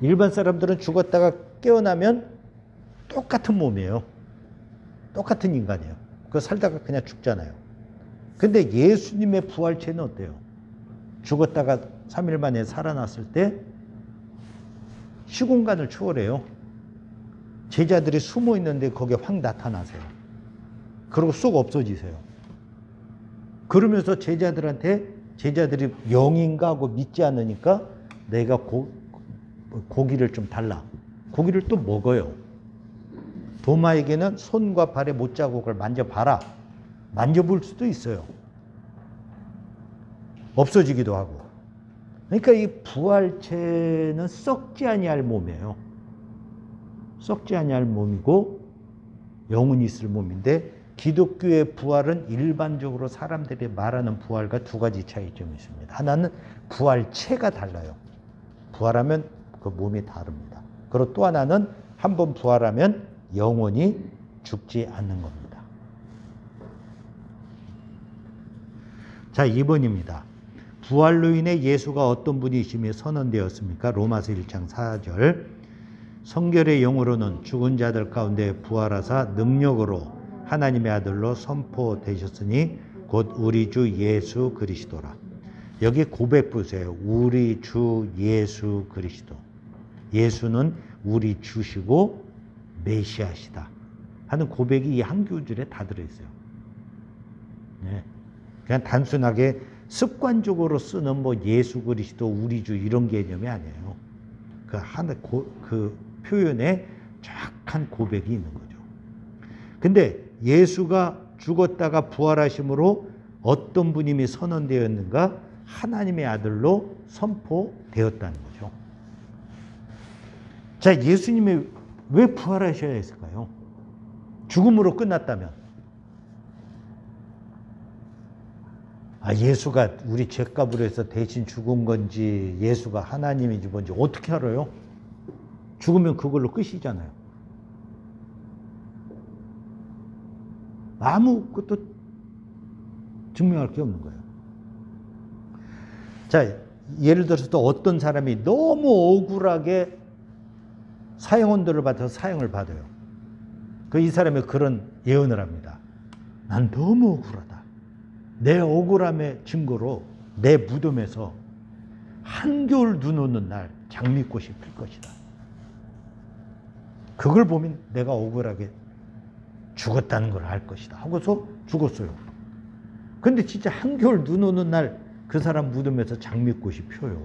일반 사람들은 죽었다가 깨어나면 똑같은 몸이에요. 똑같은 인간이에요. 그거 살다가 그냥 죽잖아요. 근데 예수님의 부활체는 어때요? 죽었다가 3일 만에 살아났을 때 시공간을 초월해요. 제자들이 숨어 있는데 거기에 확 나타나세요. 그리고 쏙 없어지세요. 그러면서 제자들이 영인가 하고 믿지 않으니까 내가 고기를 좀 달라. 고기를 또 먹어요. 도마에게는 손과 발의 못자국을 만져봐라. 만져볼 수도 있어요. 없어지기도 하고. 그러니까 이 부활체는 썩지 아니할 몸이에요. 썩지 아니할 몸이고 영혼이 있을 몸인데, 기독교의 부활은 일반적으로 사람들이 말하는 부활과 두 가지 차이점이 있습니다. 하나는 부활체가 달라요. 부활하면 그 몸이 다릅니다. 그리고 또 하나는 한번 부활하면 영원히 죽지 않는 겁니다. 자, 2번입니다. 부활로 인해 예수가 어떤 분이시며 선언되었습니까? 로마서 1장 4절. 성결의 영으로는 죽은 자들 가운데 부활하사 능력으로 하나님의 아들로 선포되셨으니 곧 우리 주 예수 그리스도라. 여기 고백 보세요. 우리 주 예수 그리스도. 예수는 우리 주시고 메시아시다 하는 고백이 이 한 구절에 다 들어있어요. 네. 그냥 단순하게 습관적으로 쓰는 뭐 예수 그리스도, 우리 주 이런 개념이 아니에요. 그 표현에 정확한 고백이 있는 거죠. 근데 예수가 죽었다가 부활하심으로 어떤 분임이 선언되었는가? 하나님의 아들로 선포되었다는 거죠. 자, 예수님이 왜 부활하셔야 했을까요? 죽음으로 끝났다면. 예수가 우리 죄값으로 해서 대신 죽은 건지 예수가 하나님인지 뭔지 어떻게 알아요? 죽으면 그걸로 끝이잖아요. 아무것도 증명할 게 없는 거예요. 자, 예를 들어서 또 어떤 사람이 너무 억울하게 사형원들을 받아서 사형을 받아요. 이 사람이 그런 예언을 합니다. 난 너무 억울하다. 내 억울함의 증거로 내 무덤에서 한겨울 눈 오는 날 장미꽃이 필 것이다. 그걸 보면 내가 억울하게 죽었다는 걸 알 것이다 하고서 죽었어요. 근데 진짜 한겨울 눈 오는 날 그 사람 무덤에서 장미꽃이 펴요.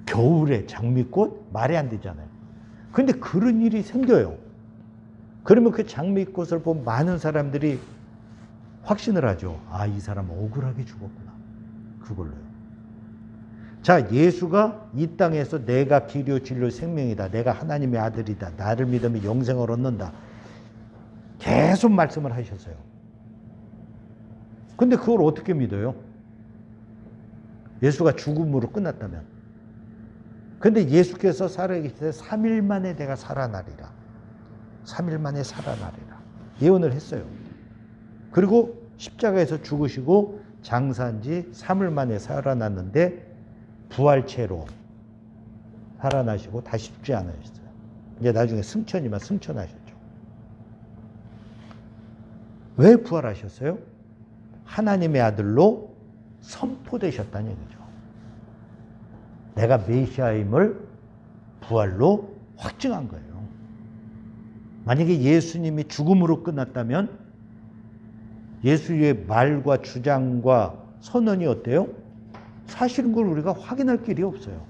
겨울에 장미꽃? 말이 안 되잖아요. 근데 그런 일이 생겨요. 그러면 그 장미꽃을 본 많은 사람들이 확신을 하죠. 이 사람 억울하게 죽었구나. 그걸로요. 자, 예수가 이 땅에서 내가 길이요 진리요 생명이다. 내가 하나님의 아들이다. 나를 믿으면 영생을 얻는다. 계속 말씀을 하셨어요. 근데 그걸 어떻게 믿어요? 예수가 죽음으로 끝났다면. 근데 예수께서 살아계실 때 3일 만에 내가 살아나리라. 3일 만에 살아나리라. 예언을 했어요. 그리고 십자가에서 죽으시고 장사한 지 3일 만에 살아났는데 부활체로 살아나시고 다시 죽지 않으셨어요. 이제 나중에 승천하셨죠. 왜 부활하셨어요? 하나님의 아들로 선포되셨다는 얘기죠. 내가 메시아임을 부활로 확증한 거예요. 만약에 예수님이 죽음으로 끝났다면 예수의 말과 주장과 선언이 어때요? 사실인 걸 우리가 확인할 길이 없어요.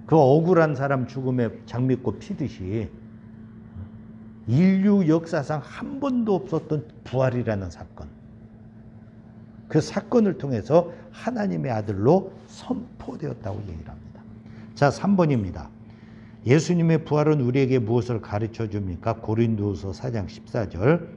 그 억울한 사람 죽음에 장미꽃 피듯이 인류 역사상 한 번도 없었던 부활이라는 사건. 그 사건을 통해서 하나님의 아들로 선포되었다고 얘기를 합니다. 자, 3번입니다. 예수님의 부활은 우리에게 무엇을 가르쳐 줍니까? 고린도후서 4장 14절.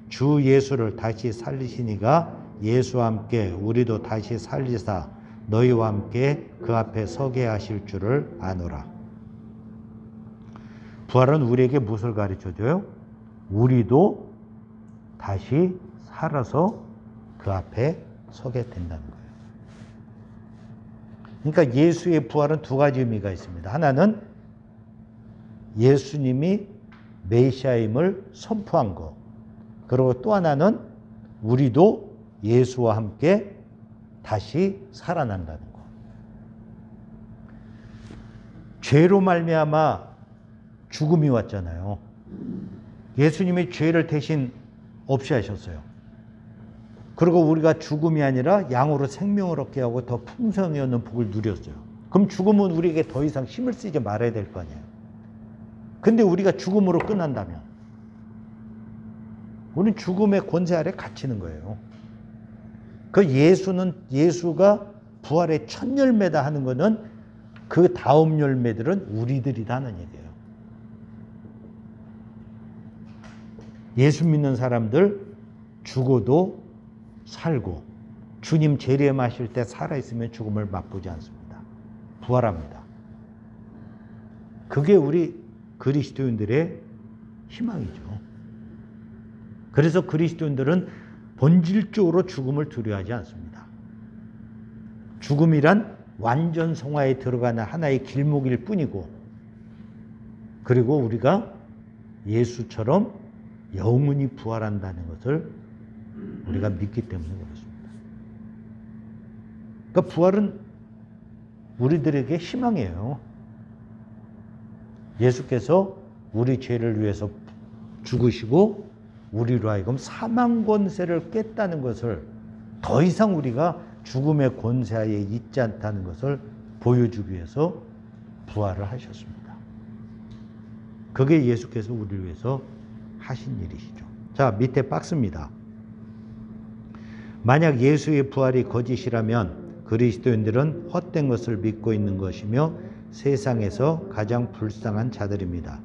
주 예수를 다시 살리시니가 예수와 함께 우리도 다시 살리사 너희와 함께 그 앞에 서게 하실 줄을 아노라. 부활은 우리에게 무엇을 가르쳐줘요? 우리도 다시 살아서 그 앞에 서게 된다는 거예요. 그러니까 예수의 부활은 두 가지 의미가 있습니다. 하나는 예수님이 메시아임을 선포한 것. 그리고 또 하나는 우리도 예수와 함께 다시 살아난다는 것. 죄로 말미암아 죽음이 왔잖아요. 예수님이 죄를 대신 없이 하셨어요. 그리고 우리가 죽음이 아니라 양으로 생명을 얻게 하고 더 풍성히 얻는 복을 누렸어요. 그럼 죽음은 우리에게 더 이상 힘을 쓰지 말아야 될 거 아니에요. 근데 우리가 죽음으로 끝난다면 우리는 죽음의 권세 아래 갇히는 거예요. 그 예수가 부활의 첫 열매다 하는 거는 그 다음 열매들은 우리들이다 하는 얘기예요. 예수 믿는 사람들 죽어도 살고 주님 재림하실 때 살아있으면 죽음을 맛보지 않습니다. 부활합니다. 그게 우리 그리스도인들의 희망이죠. 그래서 그리스도인들은 본질적으로 죽음을 두려워하지 않습니다. 죽음이란 완전 성화에 들어가는 하나의 길목일 뿐이고, 그리고 우리가 예수처럼 영원히 부활한다는 것을 우리가 믿기 때문에 그렇습니다. 그러니까 부활은 우리들에게 희망이에요. 예수께서 우리 죄를 위해서 죽으시고 우리로 하여금 사망 권세를 깼다는 것을, 더 이상 우리가 죽음의 권세하에 있지 않다는 것을 보여주기 위해서 부활을 하셨습니다. 그게 예수께서 우리를 위해서 하신 일이시죠. 자, 밑에 박스입니다. 만약 예수의 부활이 거짓이라면 그리스도인들은 헛된 것을 믿고 있는 것이며 세상에서 가장 불쌍한 자들입니다.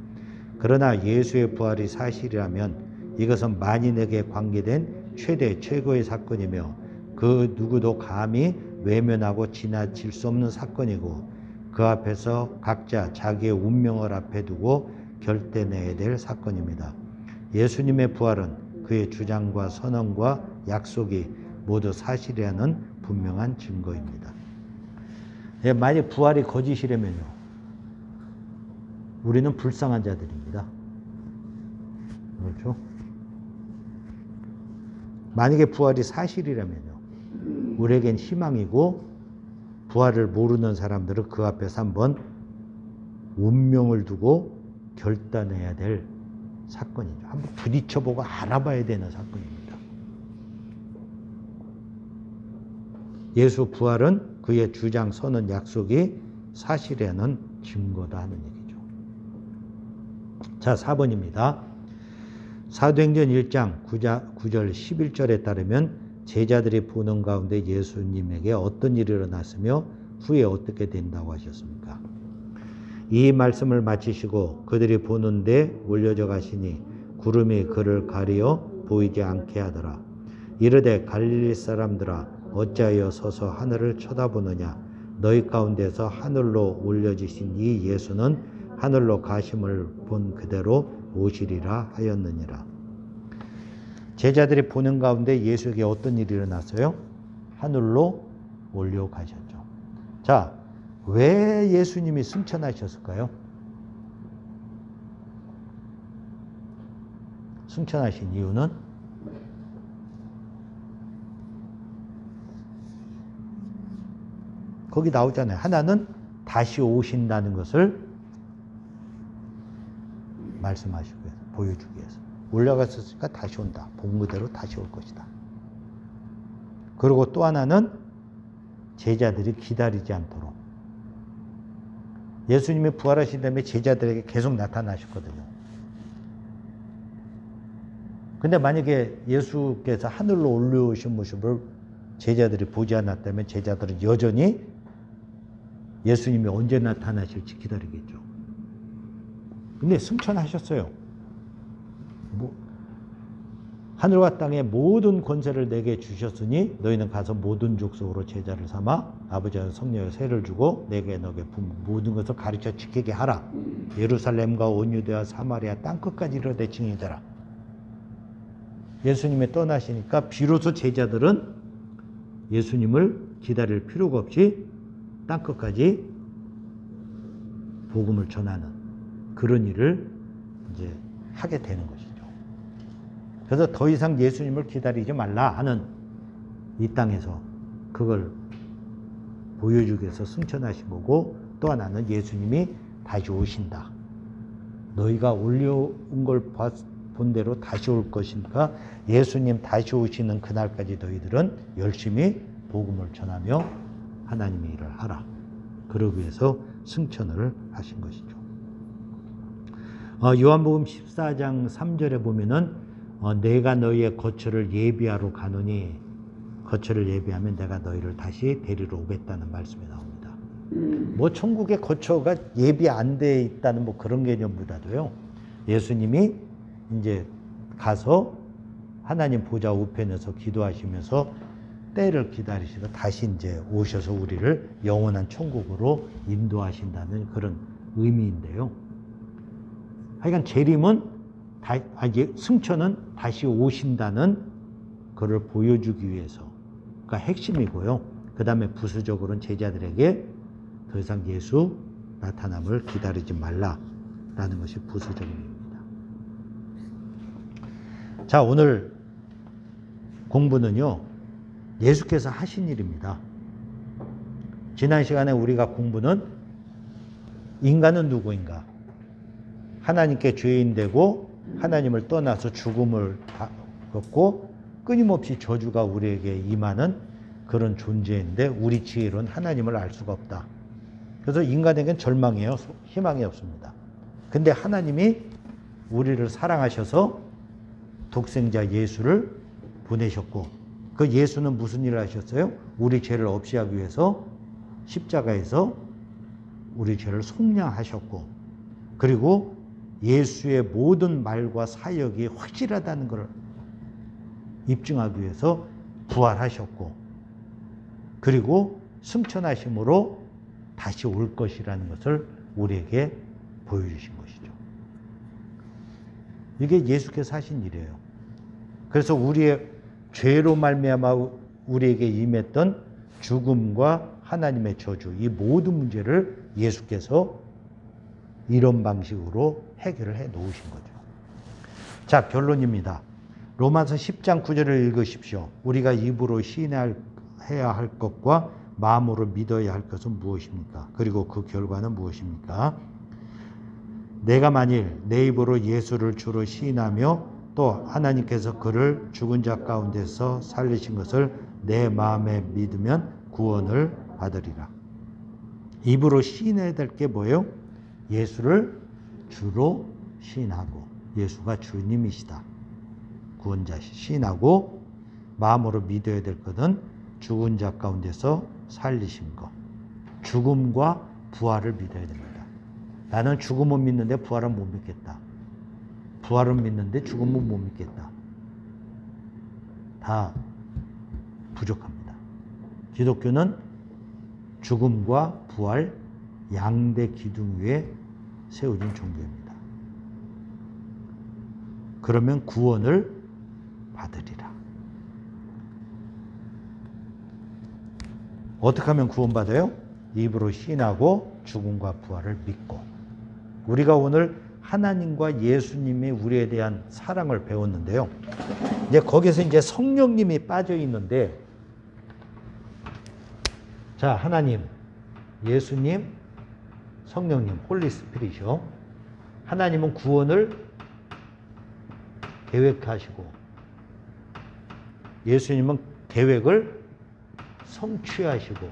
그러나 예수의 부활이 사실이라면 이것은 만인에게 관계된 최고의 사건이며 그 누구도 감히 외면하고 지나칠 수 없는 사건이고, 그 앞에서 각자 자기의 운명을 앞에 두고 결단해야 될 사건입니다. 예수님의 부활은 그의 주장과 선언과 약속이 모두 사실이라는 분명한 증거입니다. 만약 부활이 거짓이라면요, 우리는 불쌍한 자들입니다. 그렇죠? 만약에 부활이 사실이라면요, 우리에겐 희망이고, 부활을 모르는 사람들은 그 앞에서 한번 운명을 두고 결단해야 될 사건이죠. 한번 부딪혀보고 알아봐야 되는 사건입니다. 예수 부활은 그의 주장, 선언, 약속이 사실이라는 증거다 하는 얘기죠. 자, 4번입니다. 사도행전 1장 9절 11절에 따르면 제자들이 보는 가운데 예수님에게 어떤 일이 일어났으며 후에 어떻게 된다고 하셨습니까? 이 말씀을 마치시고 그들이 보는데 올려져 가시니 구름이 그를 가리어 보이지 않게 하더라. 이르되 갈릴리 사람들아 어찌하여 서서 하늘을 쳐다보느냐. 너희 가운데서 하늘로 올려지신 이 예수는 하늘로 가심을 본 그대로 오시리라 하였느니라. 제자들이 보는 가운데 예수에게 어떤 일이 일어났어요? 하늘로 올려가셨죠. 자, 왜 예수님이 승천하셨을까요? 승천하신 이유는 거기 나오잖아요. 하나는 다시 오신다는 것을 말씀하시고 위해서, 보여주기 위해서. 올라갔으니까 다시 온다. 본 그대로 다시 올 것이다. 그리고 또 하나는 제자들이 기다리지 않도록. 예수님이 부활하신 다음에 제자들에게 계속 나타나셨거든요. 근데 만약에 예수께서 하늘로 올라오신 모습을 제자들이 보지 않았다면 제자들은 여전히 예수님이 언제 나타나실지 기다리겠죠. 근데 승천하셨어요. 하늘과 땅의 모든 권세를 내게 주셨으니 너희는 가서 모든 족속으로 제자를 삼아 아버지와 성령의 세를 주고 내게 너게 모든 것을 가르쳐 지키게 하라. 예루살렘과 온 유대와 사마리아 땅끝까지 이르되 증인되라. 예수님이 떠나시니까 비로소 제자들은 예수님을 기다릴 필요가 없이 땅끝까지 복음을 전하는 그런 일을 이제 하게 되는 것이죠. 그래서 더 이상 예수님을 기다리지 말라 하는 이 땅에서 그걸 보여주기 위해서 승천하신 거고, 또 하나는 예수님이 다시 오신다. 너희가 올려온 걸 본 대로 다시 올 것이니까 예수님 다시 오시는 그날까지 너희들은 열심히 복음을 전하며 하나님의 일을 하라. 그러기 위해서 승천을 하신 것이죠. 요한복음 14장 3절에 보면은 내가 너희의 거처를 예비하러 가노니, 거처를 예비하면 내가 너희를 다시 데리러 오겠다는 말씀이 나옵니다. 뭐 천국의 거처가 예비 안 돼 있다는 뭐 그런 개념보다도요, 예수님이 이제 가서 하나님 보좌 우편에서 기도하시면서 때를 기다리시고 다시 이제 오셔서 우리를 영원한 천국으로 인도하신다는 그런 의미인데요. 하여간 재림은 승천은 다시 오신다는 것을 보여주기 위해서가 핵심이고요. 그 다음에 부수적으로는 제자들에게 더 이상 예수 나타남을 기다리지 말라라는 것이 부수적인 의미입니다. 자, 오늘 공부는요, 예수께서 하신 일입니다. 지난 시간에 우리가 공부는 인간은 누구인가? 하나님께 죄인되고 하나님을 떠나서 죽음을 겪고 끊임없이 저주가 우리에게 임하는 그런 존재인데 우리 지혜로는 하나님을 알 수가 없다. 그래서 인간에게는 절망이에요. 희망이 없습니다. 근데 하나님이 우리를 사랑하셔서 독생자 예수를 보내셨고, 그 예수는 무슨 일을 하셨어요? 우리 죄를 없이 하기 위해서 십자가에서 우리 죄를 속량하셨고, 그리고 예수의 모든 말과 사역이 확실하다는 것을 입증하기 위해서 부활하셨고, 그리고 승천하심으로 다시 올 것이라는 것을 우리에게 보여주신 것이죠. 이게 예수께서 하신 일이에요. 그래서 우리의 죄로 말미암아 우리에게 임했던 죽음과 하나님의 저주, 이 모든 문제를 예수께서 이런 방식으로 해결을 해 놓으신 거죠. 자, 결론입니다. 로마서 10장 9절을 읽으십시오. 우리가 입으로 시인해야 할 것과 마음으로 믿어야 할 것은 무엇입니까? 그리고 그 결과는 무엇입니까? 내가 만일 내 입으로 예수를 주로 시인하며 또 하나님께서 그를 죽은 자 가운데서 살리신 것을 내 마음에 믿으면 구원을 받으리라. 입으로 시인해야 될 게 뭐예요? 예수를 주로 시인하고, 예수가 주님이시다, 구원자시 시인하고, 마음으로 믿어야 될 것은 죽은 자 가운데서 살리신 것, 죽음과 부활을 믿어야 됩니다. 나는 죽음은 믿는데 부활은 못 믿겠다. 부활은 믿는데 죽음은 못 믿겠다. 다 부족합니다. 기독교는 죽음과 부활 양대 기둥 위에 세워진 종교입니다. 그러면 구원을 받으리라. 어떻게 하면 구원받아요? 입으로 시인하고 죽음과 부활을 믿고. 우리가 오늘 하나님과 예수님이 우리에 대한 사랑을 배웠는데요. 이제 거기서 이제 성령님이 빠져 있는데, 자, 하나님, 예수님, 성령님, 홀리 스피릿이요. 하나님은 구원을 계획하시고, 예수님은 계획을 성취하시고,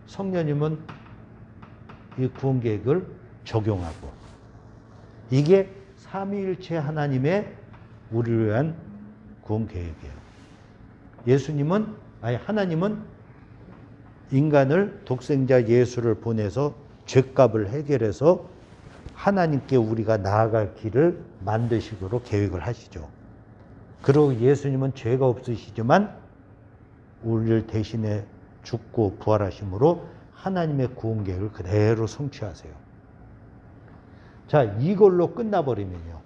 성령님은 이 구원 계획을 적용하고, 이게 삼위일체 하나님의 우리를 위한 구원 계획이에요. 하나님은 인간을, 독생자 예수를 보내서 죄값을 해결해서 하나님께 우리가 나아갈 길을 만드시도록 계획을 하시죠. 그리고 예수님은 죄가 없으시지만 우리를 대신해 죽고 부활하심으로 하나님의 구원 계획을 그대로 성취하세요. 자, 이걸로 끝나버리면요.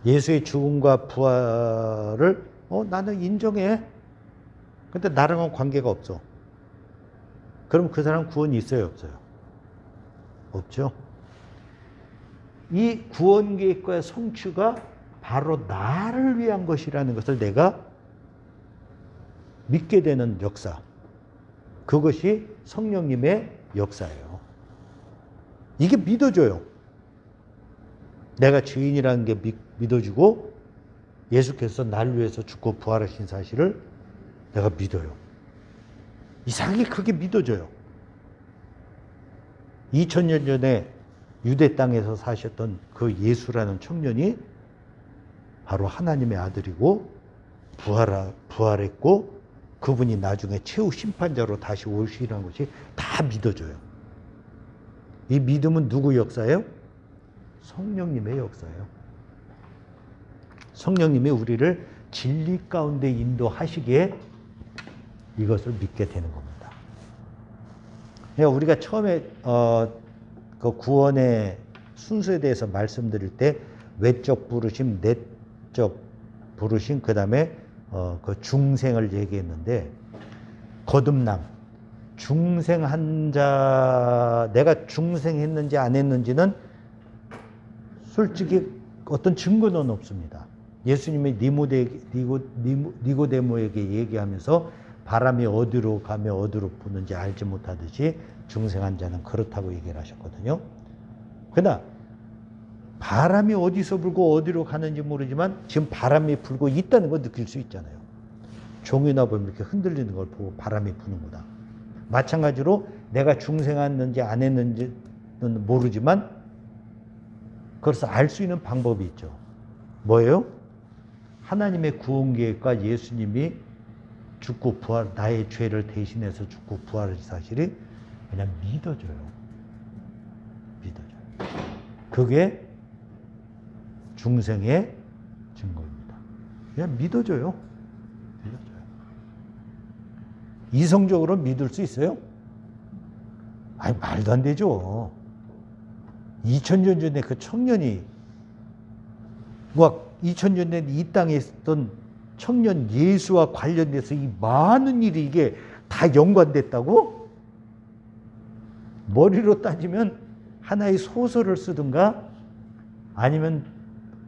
예수의 죽음과 부활을 나는 인정해. 근데 나랑은 관계가 없어. 그럼 그 사람 구원이 있어요, 없어요? 없죠. 이 구원 계획과의 성취가 바로 나를 위한 것이라는 것을 내가 믿게 되는 역사. 그것이 성령님의 역사예요. 이게 믿어져요. 내가 죄인이라는 게 믿어지고 예수께서 날 위해서 죽고 부활하신 사실을 내가 믿어요. 이상하게 그게 믿어져요. 2000년 전에 유대 땅에서 사셨던 그 예수라는 청년이 바로 하나님의 아들이고 부활했고 그분이 나중에 최후 심판자로 다시 오시라는 것이 다 믿어져요. 이 믿음은 누구 역사예요? 성령님의 역사예요. 성령님이 우리를 진리 가운데 인도하시기에 이것을 믿게 되는 겁니다. 그러니까 우리가 처음에 그 구원의 순서에 대해서 말씀드릴 때 외적 부르심, 내적 부르심, 그 다음에 그 중생을 얘기했는데 거듭남, 중생한 자, 내가 중생했는지 안 했는지는 솔직히 어떤 증거는 없습니다. 예수님이 니고데모에게 얘기하면서 바람이 어디로 가며 어디로 부는지 알지 못하듯이 중생한 자는 그렇다고 얘기를 하셨거든요. 그러나 바람이 어디서 불고 어디로 가는지 모르지만 지금 바람이 불고 있다는 걸 느낄 수 있잖아요. 종이나 보면 이렇게 흔들리는 걸 보고 바람이 부는구나. 마찬가지로 내가 중생했는지 안 했는지는 모르지만 그래서 알 수 있는 방법이 있죠. 뭐예요? 하나님의 구원 계획과 예수님이 죽고 부활, 나의 죄를 대신해서 죽고 부활하신 사실이 그냥 믿어져요. 믿어져요. 그게 중생의 증거입니다. 그냥 믿어져요. 믿어져요. 이성적으로 믿을 수 있어요? 아니, 말도 안 되죠. 2000년 전에 그 청년이, 2000년 전에 이 땅에 있었던 청년 예수와 관련돼서 이 많은 일이 이게 다 연관됐다고? 머리로 따지면 하나의 소설을 쓰든가 아니면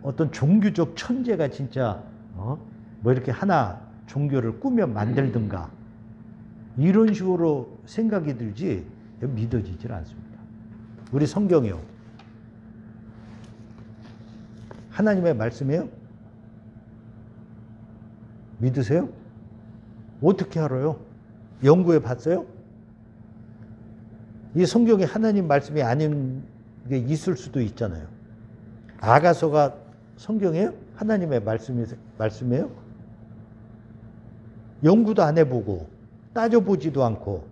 어떤 종교적 천재가 진짜 뭐 이렇게 하나 종교를 꾸며 만들든가 이런 식으로 생각이 들지 믿어지질 않습니다. 우리 성경이요. 하나님의 말씀이에요? 믿으세요? 어떻게 알아요? 연구해 봤어요? 이 성경에 하나님 말씀이 아닌 게 있을 수도 있잖아요. 아가서가 성경이에요? 하나님의 말씀이에요? 연구도 안 해보고 따져보지도 않고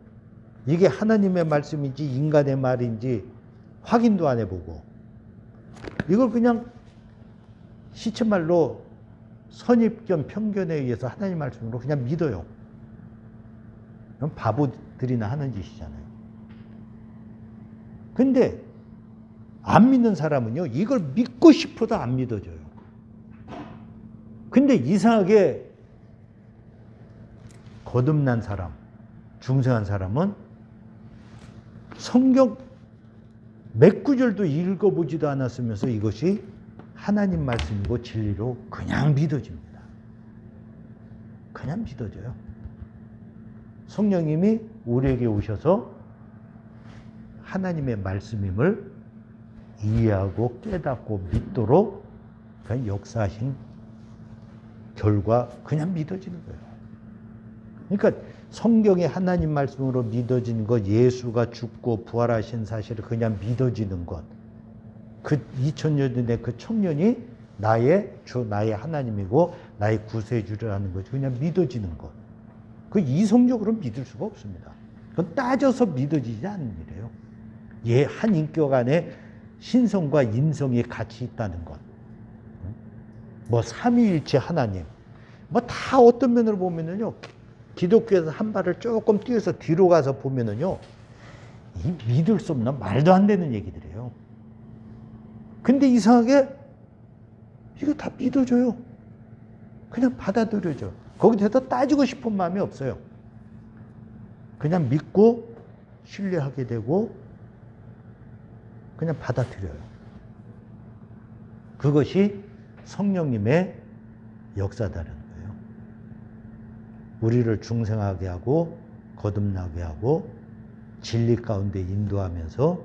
이게 하나님의 말씀인지 인간의 말인지 확인도 안 해보고 이걸 그냥 시체말로 선입견, 편견에 의해서 하나님 말씀으로 그냥 믿어요. 그럼 바보들이나 하는 짓이잖아요. 근데 안 믿는 사람은요, 이걸 믿고 싶어도 안 믿어져요. 근데 이상하게 거듭난 사람, 중생한 사람은 성경 몇 구절도 읽어보지도 않았으면서 이것이 하나님 말씀이고 진리로 그냥 믿어집니다. 그냥 믿어져요. 성령님이 우리에게 오셔서 하나님의 말씀임을 이해하고 깨닫고 믿도록 그냥 역사하신 결과 그냥 믿어지는 거예요. 그러니까 성경의 하나님 말씀으로 믿어지는 것, 예수가 죽고 부활하신 사실을 그냥 믿어지는 것, 그 2000년 전에 그 청년이 나의 주, 나의 하나님이고 나의 구세주라는 것이 그냥 믿어지는 것. 그 이성적으로 믿을 수가 없습니다. 그건 따져서 믿어지지 않는 일이에요. 한 인격 안에 신성과 인성이 같이 있다는 것. 뭐 삼위일체 하나님, 뭐 다 어떤 면으로 보면은요, 기독교에서 한 발을 조금 뛰어서 뒤로 가서 보면은요, 이 믿을 수 없는 말도 안 되는 얘기들이에요. 근데 이상하게 이거 다 믿어줘요. 그냥 받아들여줘. 거기에 대해서 따지고 싶은 마음이 없어요. 그냥 믿고 신뢰하게 되고 그냥 받아들여요. 그것이 성령님의 역사다라는 거예요. 우리를 중생하게 하고 거듭나게 하고 진리 가운데 인도하면서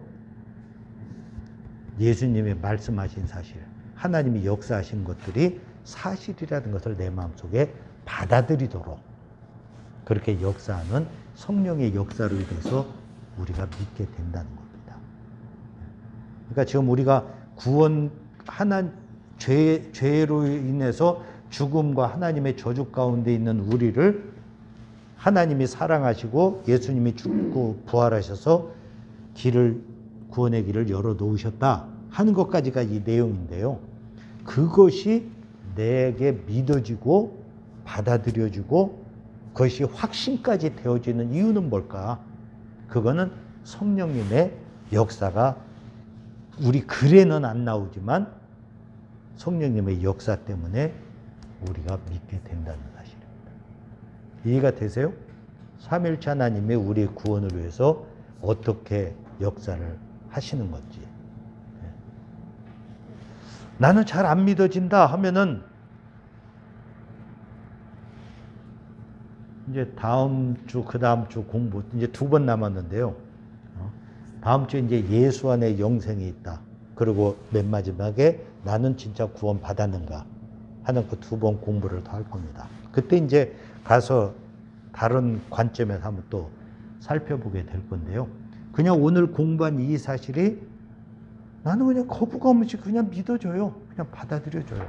예수님이 말씀하신 사실, 하나님이 역사하신 것들이 사실이라는 것을 내 마음속에 받아들이도록 그렇게 역사하는 성령의 역사로 인해서 우리가 믿게 된다는 겁니다. 그러니까 지금 우리가 구원, 죄로 인해서 죽음과 하나님의 저주 가운데 있는 우리를 하나님이 사랑하시고 예수님이 죽고 부활하셔서 구원의 길을 열어놓으셨다 하는 것까지가 이 내용인데요. 그것이 내게 믿어지고 받아들여지고 그것이 확신까지 되어지는 이유는 뭘까? 그거는 성령님의 역사가 우리 글에는 안 나오지만 성령님의 역사 때문에 우리가 믿게 된다는 사실입니다. 이해가 되세요? 삼위일체 하나님이 우리의 구원을 위해서 어떻게 역사를 하시는 건지. 나는 잘 안 믿어진다 하면은 이제 다음 주, 그 다음 주 공부 이제 2번 남았는데요. 다음 주에 이제 예수 안에 영생이 있다. 그리고 맨 마지막에 나는 진짜 구원 받았는가 하는 그 2번 공부를 더 할 겁니다. 그때 이제 가서 다른 관점에서 한번 또 살펴보게 될 건데요. 그냥 오늘 공부한 이 사실이 나는 그냥 거부감 없이 그냥 믿어줘요. 그냥 받아들여줘요.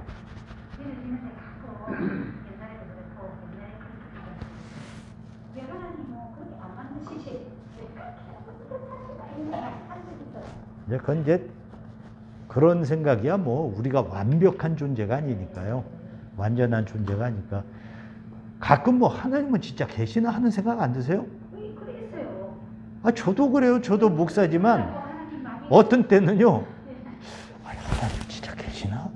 그건 이제 그런 생각이야. 뭐 우리가 완벽한 존재가 아니니까요. 완전한 존재가 아니까. 가끔 뭐 하나님은 진짜 계시나 하는 생각 안 드세요? 그랬어요. 아, 저도 그래요. 저도 목사지만 어떤 때는요. 하나님 진짜 계시나?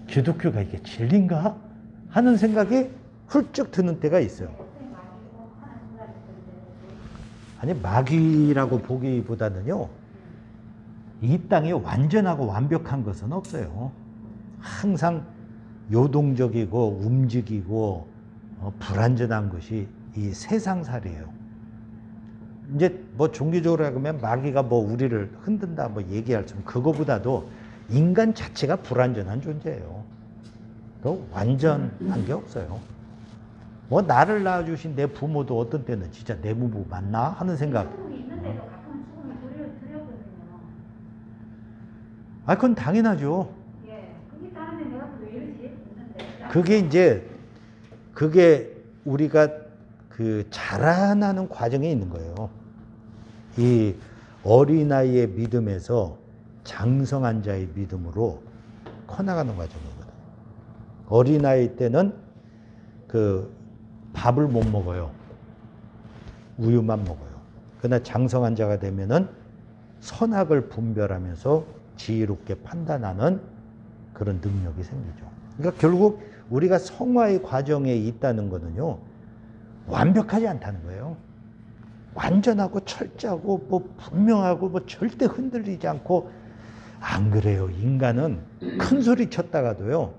기독교가 이게 진리인가? 하는 생각이 훌쩍 드는 때가 있어요. 아니, 마귀라고 보기보다는요. 이 땅에 완전하고 완벽한 것은 없어요. 항상 요동적이고 움직이고 불완전한 것이 이 세상살이에요. 이제 뭐 종교적으로 하면 마귀가 뭐 우리를 흔든다 뭐 얘기할 수 그거보다도 인간 자체가 불완전한 존재예요. 또 완전한 게 없어요. 뭐 나를 낳아주신 내 부모도 어떤 때는 진짜 내 부모 맞나 하는 생각. 아, 그건 당연하죠. 그게 우리가 그 자라나는 과정에 있는 거예요. 이 어린아이의 믿음에서 장성한 자의 믿음으로 커나가는 과정이거든요. 어린아이 때는 그 밥을 못 먹어요. 우유만 먹어요. 그러나 장성한 자가 되면은 선악을 분별하면서 지혜롭게 판단하는 그런 능력이 생기죠. 그러니까 결국 우리가 성화의 과정에 있다는 거는요, 완벽하지 않다는 거예요. 완전하고 철저하고 뭐 분명하고 뭐 절대 흔들리지 않고. 안 그래요. 인간은 큰 소리 쳤다가도요,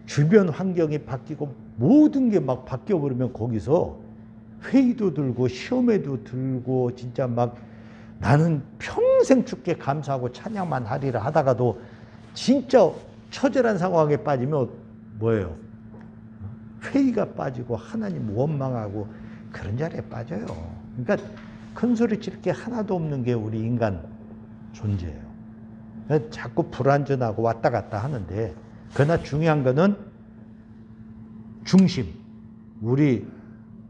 주변 환경이 바뀌고 모든 게 막 바뀌어버리면 거기서 회의도 들고 시험에도 들고 진짜 막 나는 평생 주께 감사하고 찬양만 하리라 하다가도 진짜 처절한 상황에 빠지면 뭐예요? 회의가 빠지고 하나님 원망하고 그런 자리에 빠져요. 그러니까 큰 소리 칠 게 하나도 없는 게 우리 인간 존재예요. 자꾸 불완전하고 왔다 갔다 하는데, 그러나 중요한 거는 중심, 우리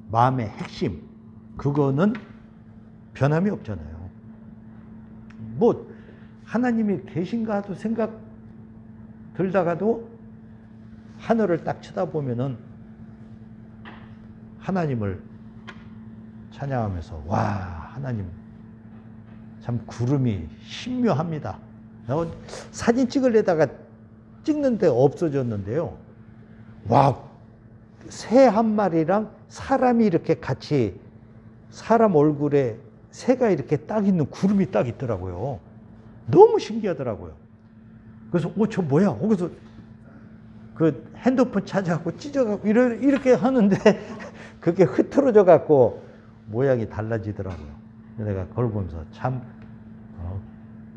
마음의 핵심, 그거는 변함이 없잖아요. 뭐 하나님이 계신가 하도 생각 들다가도 하늘을 딱 쳐다보면은 하나님을 찬양하면서 와, 하나님 참 구름이 신묘합니다. 사진 찍으려다가 찍는데 없어졌는데요. 와, 새 한 마리랑 사람이 이렇게 같이, 사람 얼굴에 새가 이렇게 딱 있는 구름이 딱 있더라고요. 너무 신기하더라고요. 그래서 저 뭐야? 거기서 그 핸드폰 찾아갖고 찢어갖고 이렇게 하는데 그게 흐트러져 갖고 모양이 달라지더라고요. 내가 그걸 보면서 참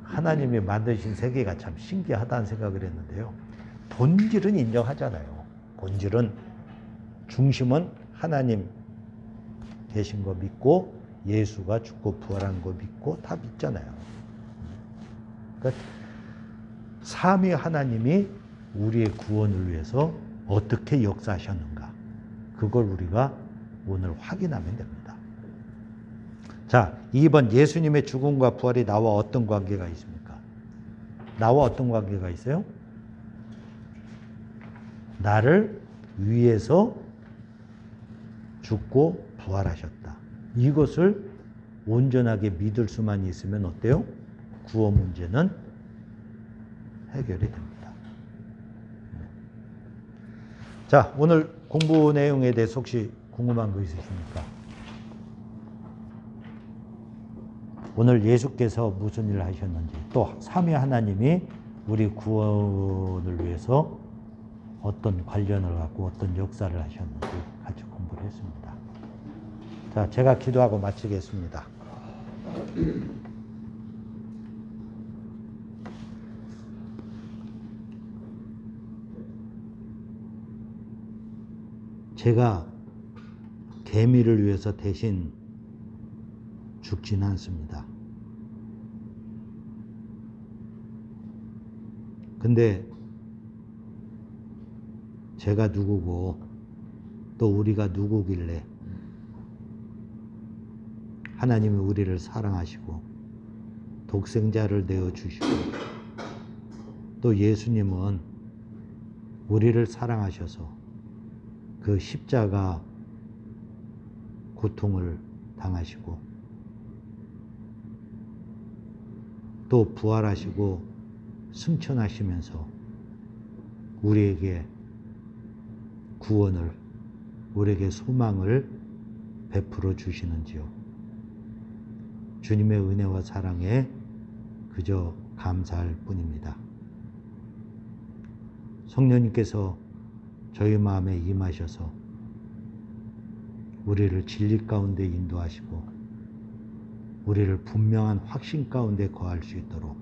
하나님이 만드신 세계가 참 신기하다는 생각을 했는데요. 본질은 인정하잖아요. 본질은, 중심은 하나님 계신 거 믿고 예수가 죽고 부활한 거 믿고 다 믿잖아요. 그러니까 삼위 하나님이 우리의 구원을 위해서 어떻게 역사하셨는가, 그걸 우리가 오늘 확인하면 됩니다. 자, 2번, 예수님의 죽음과 부활이 나와 어떤 관계가 있습니까? 나와 어떤 관계가 있어요? 나를 위해서 죽고 부활하셨다. 이것을 온전하게 믿을 수만 있으면 어때요? 구원 문제는 해결이 됩니다. 자, 오늘 공부 내용에 대해서 혹시 궁금한 거 있으십니까? 오늘 예수께서 무슨 일을 하셨는지, 또 삼위 하나님이 우리 구원을 위해서 어떤 관련을 갖고 어떤 역사를 하셨는지 같이 공부를 했습니다. 자, 제가 기도하고 마치겠습니다. 제가 개미를 위해서 대신 죽지는 않습니다. 근데 제가 누구고 또 우리가 누구길래 하나님이 우리를 사랑하시고 독생자를 내어주시고 또 예수님은 우리를 사랑하셔서 그 십자가 고통을 당하시고 또 부활하시고 승천하시면서 우리에게 구원을, 우리에게 소망을 베풀어 주시는지요. 주님의 은혜와 사랑에 그저 감사할 뿐입니다. 성령님께서 저희 마음에 임하셔서 우리를 진리 가운데 인도하시고 우리를 분명한 확신 가운데 거할 수 있도록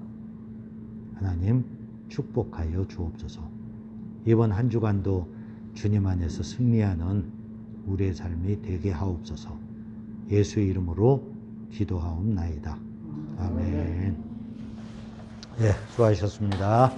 하나님 축복하여 주옵소서. 이번 한 주간도 주님 안에서 승리하는 우리의 삶이 되게 하옵소서. 예수의 이름으로 기도하옵나이다. 아멘. 예, 수고하셨습니다.